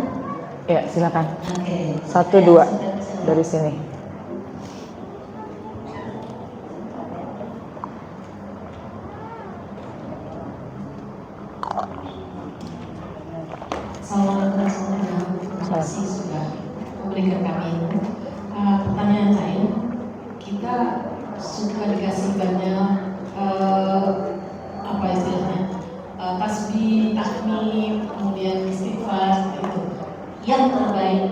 Ya silakan. Oke. 1, 2 dari sini. Assalamualaikum warahmatullahi wabarakatuh. Terima kasih sudah memberikan kami ilmu. Pertanyaan saya, kita suka dikasih banyak apa istilahnya tasbih, tahmid, kemudian istighfar itu. Yang terbaik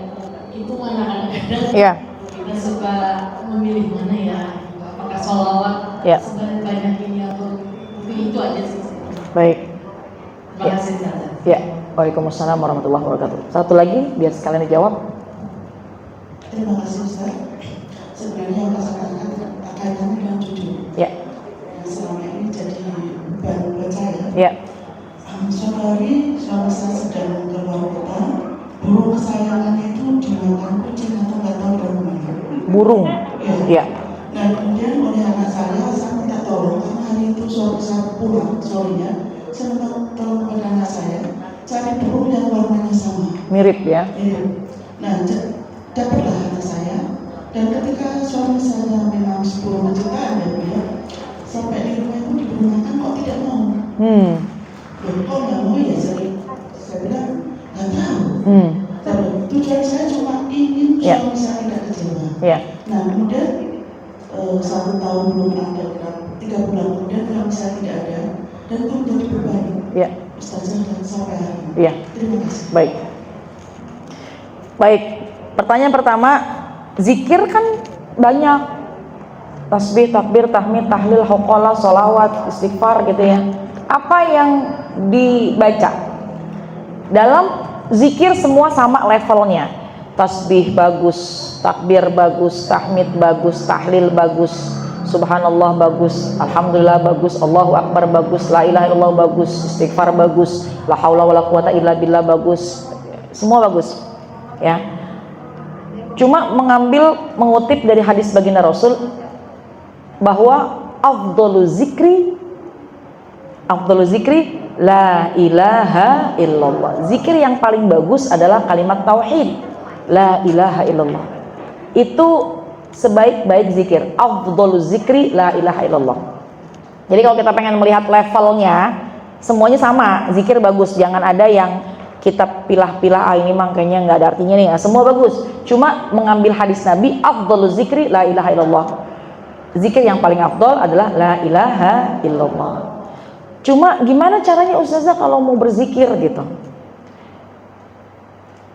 itu mana? Kadang-kadang kita suka memilih mana ya, apakah sholawat sebanyak ini atau itu aja sih. Baik. Terima kasih Ustazah. Ya. Waalaikumsalam warahmatullahi wabarakatuh. Satu lagi biar sekalian dijawab. Terima kasih Ustaz. Sebenarnya yang saya katakan kaitannya dengan jujur. Ya. Yang selama ini jadi beban buat saya. Ya. Suatu hari suami saya sedang keluar kota, burung kesayangannya itu dimakan kucing atau nggak tahu dari mana. Burung. Ya. Nah kemudian oleh anak saya minta tolong karena hari itu suami saya pulang sorenya, saya minta tolong kepada anak saya cari burung yang warnanya sama. Mirip ya. Mirip. Nah dapatlah anak saya, dan ketika suami saya memang 10 jutaan ya, sampai di rumah itu diberi makan kok tidak mau. Kok nggak mau ya, saya bilang nggak tahu. Tujuan saya cuma ingin suami saya tidak kecewa. Nah kemudian 1 tahun belum ada, 3 bulan kemudian suami saya tidak ada, dan itu menjadi beban. Ustazah dan sampai hari ini. Terima kasih. Baik. Pertanyaan pertama, zikir kan banyak, tasbih, takbir, tahmid, tahlil, hauqalah, sholawat, istighfar gitu ya. Apa yang dibaca? Dalam zikir semua sama levelnya. Tasbih bagus, takbir bagus, tahmid bagus, tahlil bagus, subhanallah bagus, alhamdulillah bagus, Allahu akbar bagus, la ilaha illallah bagus, istighfar bagus, la haula wala quwata illa billah bagus. Semua bagus. Ya. Cuma mengutip dari hadis baginda Rasul bahwa afdhalu zikri la ilaha illallah. Zikir yang paling bagus adalah kalimat tauhid, la ilaha illallah. Itu sebaik-baik zikir. Afdhalu zikri la ilaha illallah. Jadi kalau kita pengen melihat levelnya, semuanya sama, zikir bagus. Jangan ada yang kita pilah-pilah, ini makanya nggak ada artinya nih. Semua bagus. Cuma mengambil hadis Nabi, afdhalu zikri la ilaha illallah. Zikir yang paling afdal adalah la ilaha illallah. Cuma gimana caranya Ustazah kalau mau berzikir gitu?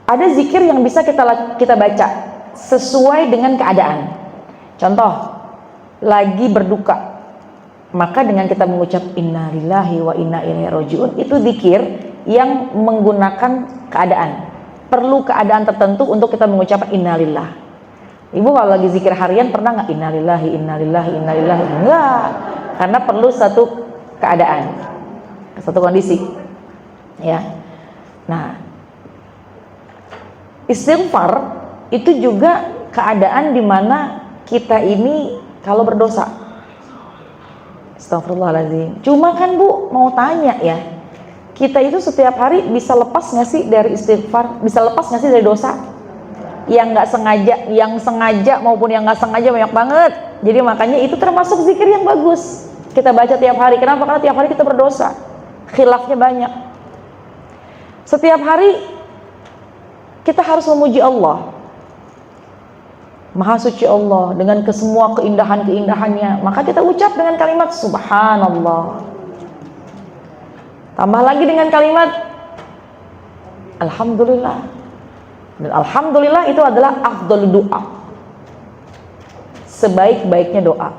Ada zikir yang bisa kita baca sesuai dengan keadaan. Contoh, lagi berduka, maka dengan kita mengucap inna lillahi wa inna ilaihi rajiun, itu zikir yang menggunakan keadaan. Perlu keadaan tertentu untuk kita mengucapkan innalillah. Ibu kalau lagi zikir harian pernah nggak innalillahi innalillahi innalillahi? Enggak, karena perlu satu keadaan, satu kondisi, ya. Nah, istighfar itu juga keadaan di mana kita ini kalau berdosa. Astagfirullahaladzim. Cuma kan Bu mau tanya ya, kita itu setiap hari bisa lepas nggak sih dari istighfar? Bisa lepas nggak sih dari dosa? Yang nggak sengaja, yang sengaja maupun yang nggak sengaja banyak banget. Jadi makanya itu termasuk zikir yang bagus. Kita baca tiap hari. Kenapa? Karena tiap hari kita berdosa. Khilafnya banyak. Setiap hari kita harus memuji Allah. Maha suci Allah dengan kesemua keindahan-keindahannya. Maka kita ucap dengan kalimat subhanallah. Tambah lagi dengan kalimat alhamdulillah. Dan alhamdulillah itu adalah afdhalud doa. Sebaik-baiknya doa.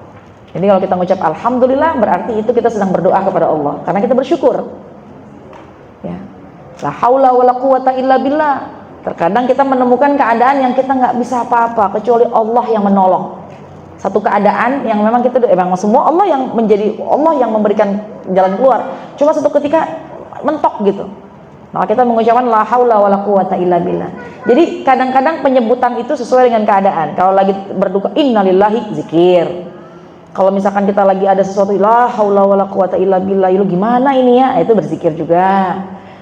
Jadi kalau kita mengucap alhamdulillah berarti itu kita sedang berdoa kepada Allah karena kita bersyukur. Ya. La haula wala quwata illa billah. Terkadang kita menemukan keadaan yang kita nggak bisa apa-apa kecuali Allah yang menolong. Satu keadaan yang memang kita memang semua Allah yang menjadi Allah yang memberikan jalan keluar. Cuma satu ketika mentok gitu. Maka kita mengucapkan la haula wala quwata illa billah. Jadi kadang-kadang penyebutan itu sesuai dengan keadaan. Kalau lagi berduka innalillahi zikir. Kalau misalkan kita lagi ada sesuatu la haula wala quwata illa billah, lu gimana ini ya? Itu berzikir juga.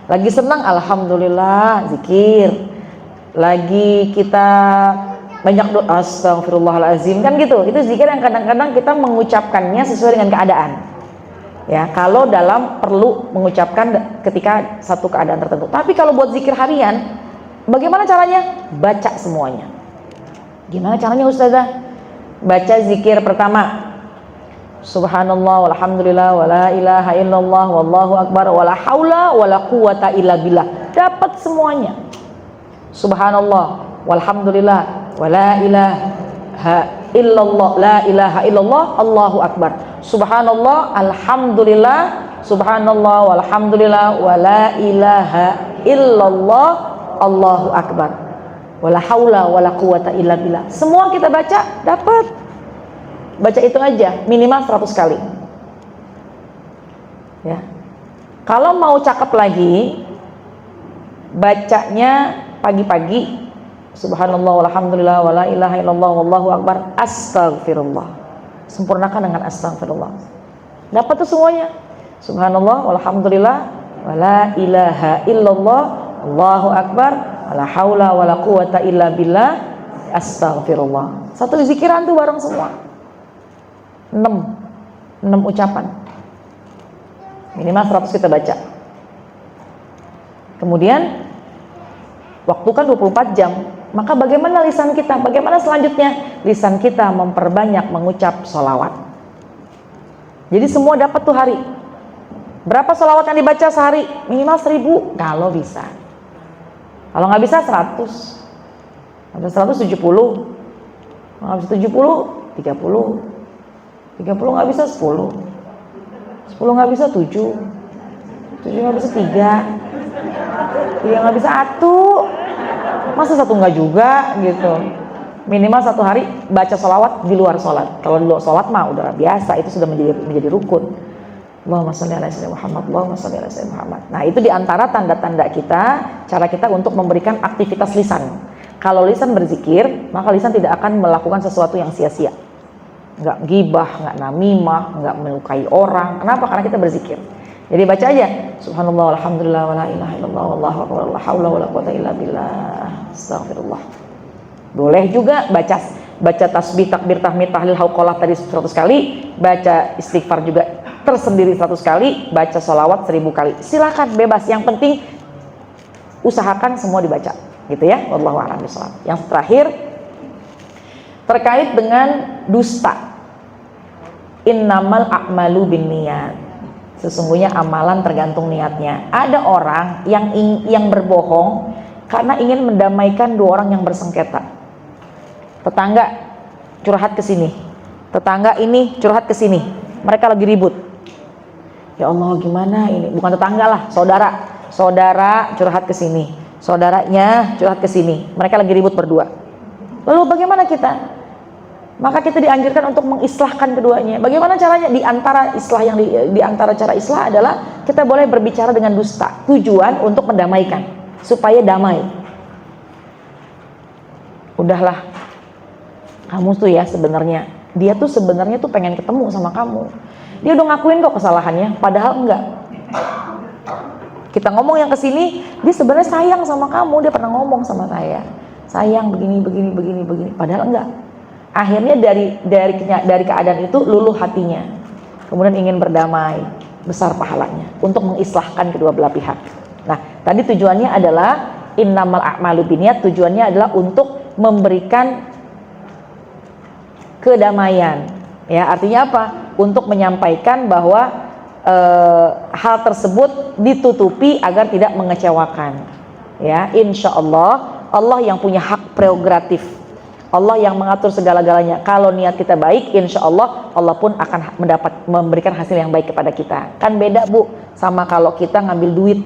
Lagi senang alhamdulillah zikir. Lagi kita banyak doa astagfirullahalazim kan gitu. Itu zikir yang kadang-kadang kita mengucapkannya sesuai dengan keadaan. Ya, kalau dalam perlu mengucapkan ketika satu keadaan tertentu. Tapi kalau buat zikir harian, bagaimana caranya? Baca semuanya. Gimana caranya Ustazah? Baca zikir pertama. Subhanallah walhamdulillah wala ilaha illallah wallahu akbar wala haula wala quwata illa billah. Dapat semuanya. Subhanallah walhamdulillah wala ilaha illallah la ilaha illallah Allahu akbar. Subhanallah alhamdulillah subhanallah walhamdulillah wala ilaha illallah Allahu akbar. Wala haula wala quwata illa billah. Semua kita baca dapat. Baca itu aja minimal 100 kali. Ya. Kalau mau cakep lagi bacanya pagi-pagi subhanallah walhamdulillah wala ilaha illallah wallahu akbar astagfirullah. Sempurnakan dengan astagfirullah. Dapat tuh semuanya. Subhanallah walhamdulillah wala ilaha illallah Allahu akbar wala haula wala quwata illa billah astagfirullah. Satu zikiran tuh bareng semua. 6 ucapan. Minimal 100 kita baca. Kemudian waktu kan 24 jam. Maka bagaimana lisan kita? Bagaimana selanjutnya? Lisan kita memperbanyak mengucap sholawat. Jadi semua dapat tuh hari. Berapa sholawat yang dibaca sehari? Minimal 1000 kalau bisa. Kalau nggak bisa 100. Ada 170. Kalau nggak bisa 70, 30. 30 nggak bisa 10. 10 nggak bisa 7. 7 nggak bisa 3. 3 nggak bisa 1. Masa 1 nggak juga gitu. Minimal 1 hari baca sholawat di luar sholat. Kalau di luar sholat mah udah biasa, itu sudah menjadi rukun. Allahumma sholli ala sayyidina Muhammad, Allahumma sholli ala sayyidina Muhammad. Nah, itu diantara tanda-tanda kita, cara kita untuk memberikan aktivitas lisan. Kalau lisan berzikir, maka lisan tidak akan melakukan sesuatu yang sia-sia. Nggak gibah, nggak namimah, nggak melukai orang. Kenapa? Karena kita berzikir. Jadi baca aja subhanallah walhamdulillah wala ilaha illallah wallahu akbar la haula wala quwata illa billah astagfirullah. Boleh juga baca tasbih, takbir, tahmid, tahlil, hauqalah tadi 100 kali, baca istighfar juga tersendiri 100 kali, baca sholawat 1000 kali. Silakan bebas, yang penting usahakan semua dibaca, gitu ya. Wallahu a'lam bishawab. Yang terakhir terkait dengan dusta. Innamal a'malu binniyat. Sesungguhnya amalan tergantung niatnya. Ada orang yang berbohong karena ingin mendamaikan 2 orang yang bersengketa. Tetangga curhat ke sini, tetangga ini curhat ke sini. Mereka lagi ribut. Ya Allah, gimana ini? Bukan tetangga lah, saudara curhat ke sini, saudaranya curhat ke sini. Mereka lagi ribut berdua. Lalu bagaimana kita? Maka kita dianjurkan untuk mengislahkan keduanya. Bagaimana caranya? Di antara cara islah adalah kita boleh berbicara dengan dusta. Tujuan untuk mendamaikan, supaya damai. Udahlah, kamu tuh ya sebenarnya, dia tuh sebenarnya tuh pengen ketemu sama kamu. Dia udah ngakuin kok kesalahannya, padahal enggak. Kita ngomong yang ke sini, dia sebenarnya sayang sama kamu, dia pernah ngomong sama saya, sayang begini, padahal enggak. Akhirnya dari keadaan itu luluh hatinya, kemudian ingin berdamai, besar pahalanya untuk mengislahkan kedua belah pihak. Nah, tadi tujuannya adalah innamal a'malu binniyat, tujuannya adalah untuk memberikan kedamaian. Ya, artinya apa? Untuk menyampaikan bahwa hal tersebut ditutupi agar tidak mengecewakan. Ya, insya Allah, Allah yang punya hak prerogatif, Allah yang mengatur segala-galanya. Kalau niat kita baik, insya Allah, Allah pun akan memberikan hasil yang baik kepada kita. Kan beda Bu, sama kalau kita ngambil duit.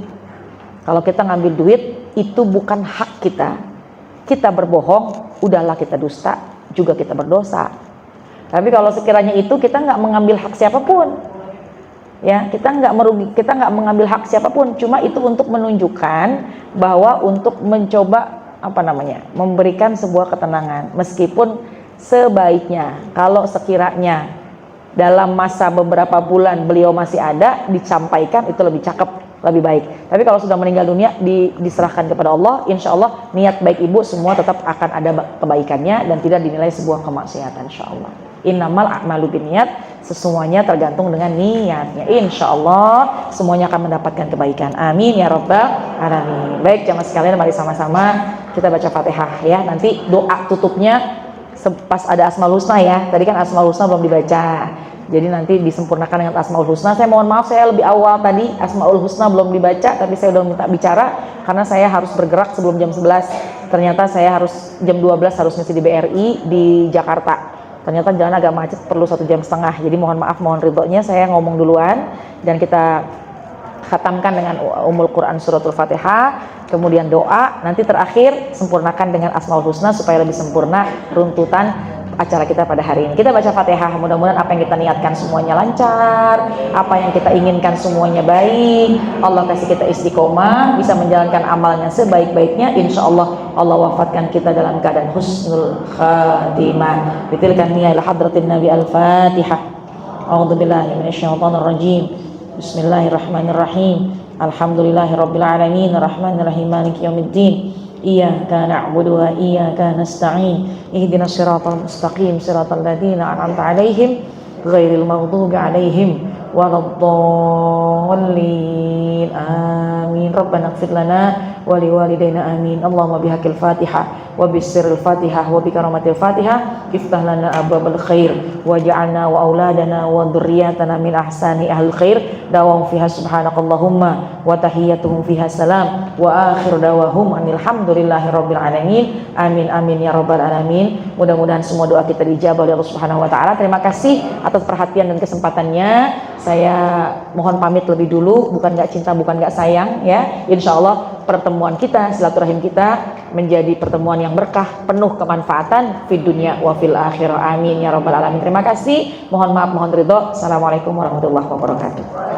Kalau kita ngambil duit, itu bukan hak kita. Kita berbohong, udahlah kita dusta, juga kita berdosa. Tapi kalau sekiranya itu kita nggak mengambil hak siapapun, ya kita nggak mengambil hak siapapun, cuma itu untuk menunjukkan bahwa untuk mencoba memberikan sebuah ketenangan, meskipun sebaiknya kalau sekiranya dalam masa beberapa bulan beliau masih ada, disampaikan itu lebih cakep, lebih baik. Tapi kalau sudah meninggal dunia, diserahkan kepada Allah. Insya Allah niat baik ibu semua tetap akan ada kebaikannya dan tidak dinilai sebuah kemaksiatan, insya Allah. Innamal a'malu binniyat, semuanya tergantung dengan niatnya. Insya Allah semuanya akan mendapatkan kebaikan. Amin ya rabbal alamin. Baik jamaah sekalian, mari sama-sama kita baca Fatihah ya. Nanti doa tutupnya pas ada Asmaul Husna ya. Tadi kan Asmaul Husna belum dibaca, jadi nanti disempurnakan dengan Asmaul Husna. Saya mohon maaf, saya lebih awal tadi Asmaul Husna belum dibaca, tapi saya udah minta bicara karena saya harus bergerak sebelum jam 11. Ternyata saya harus jam 12 harus ngisi di BRI di Jakarta. Ternyata jalan agak macet, perlu 1,5 jam. Jadi mohon maaf, mohon ridhonya, saya ngomong duluan dan kita khatamkan dengan Ummul Quran suratul Fatihah, kemudian doa, nanti terakhir sempurnakan dengan Asmaul Husna supaya lebih sempurna runtutan acara kita pada hari ini. Kita baca Fatihah, mudah-mudahan apa yang kita niatkan semuanya lancar, apa yang kita inginkan semuanya baik, Allah kasih kita istiqomah, bisa menjalankan amalnya sebaik-baiknya. Insya Allah Allah wafatkan kita dalam keadaan husnul khatimah. Bitilkan niyah ila hadratin Nabi Al-Fatihah. A'udzubillahi minasyaitonirrajim. Bismillahirrahmanirrahim. Alhamdulillahirabbil alamin, arrahmanirrahim, maliki yaumiddin. Iyyaka na'budu wa iyyaka nasta'in. Ihdinas siratal mustaqim, siratal ladzina an'amta 'alaihim ghairil maghdubi 'alaihim waladdallin. Amin. Rabbana ighfir lana wa liwalidayna amin. Allahumma bihaqqil Fatihah wa bisirril Fatihah wa bikaramatil Fatihah iftah lana abwabal khair waj'alna wa auladana wa dzurriyyatana min ahsani ahlil khair. Dawam fiha subhanakallahumma wa tahiyyatuhum fiha salam wa akhir dawahum alhamdulillahi rabbil alamin. Amin amin ya rabbal alamin. Mudah-mudahan semua doa kita dijabah oleh Allah Subhanahu wa taala. Terima kasih atas perhatian dan kesempatannya. Saya mohon pamit lebih dulu, bukan nggak cinta, bukan nggak sayang ya. Insya Allah pertemuan kita, silaturahim kita menjadi pertemuan yang berkah, penuh kemanfaatan fid dunya wa fil akhirah. Amin ya rabbal alamin. Terima kasih. Mohon maaf, mohon ridho. Assalamualaikum warahmatullahi wabarakatuh.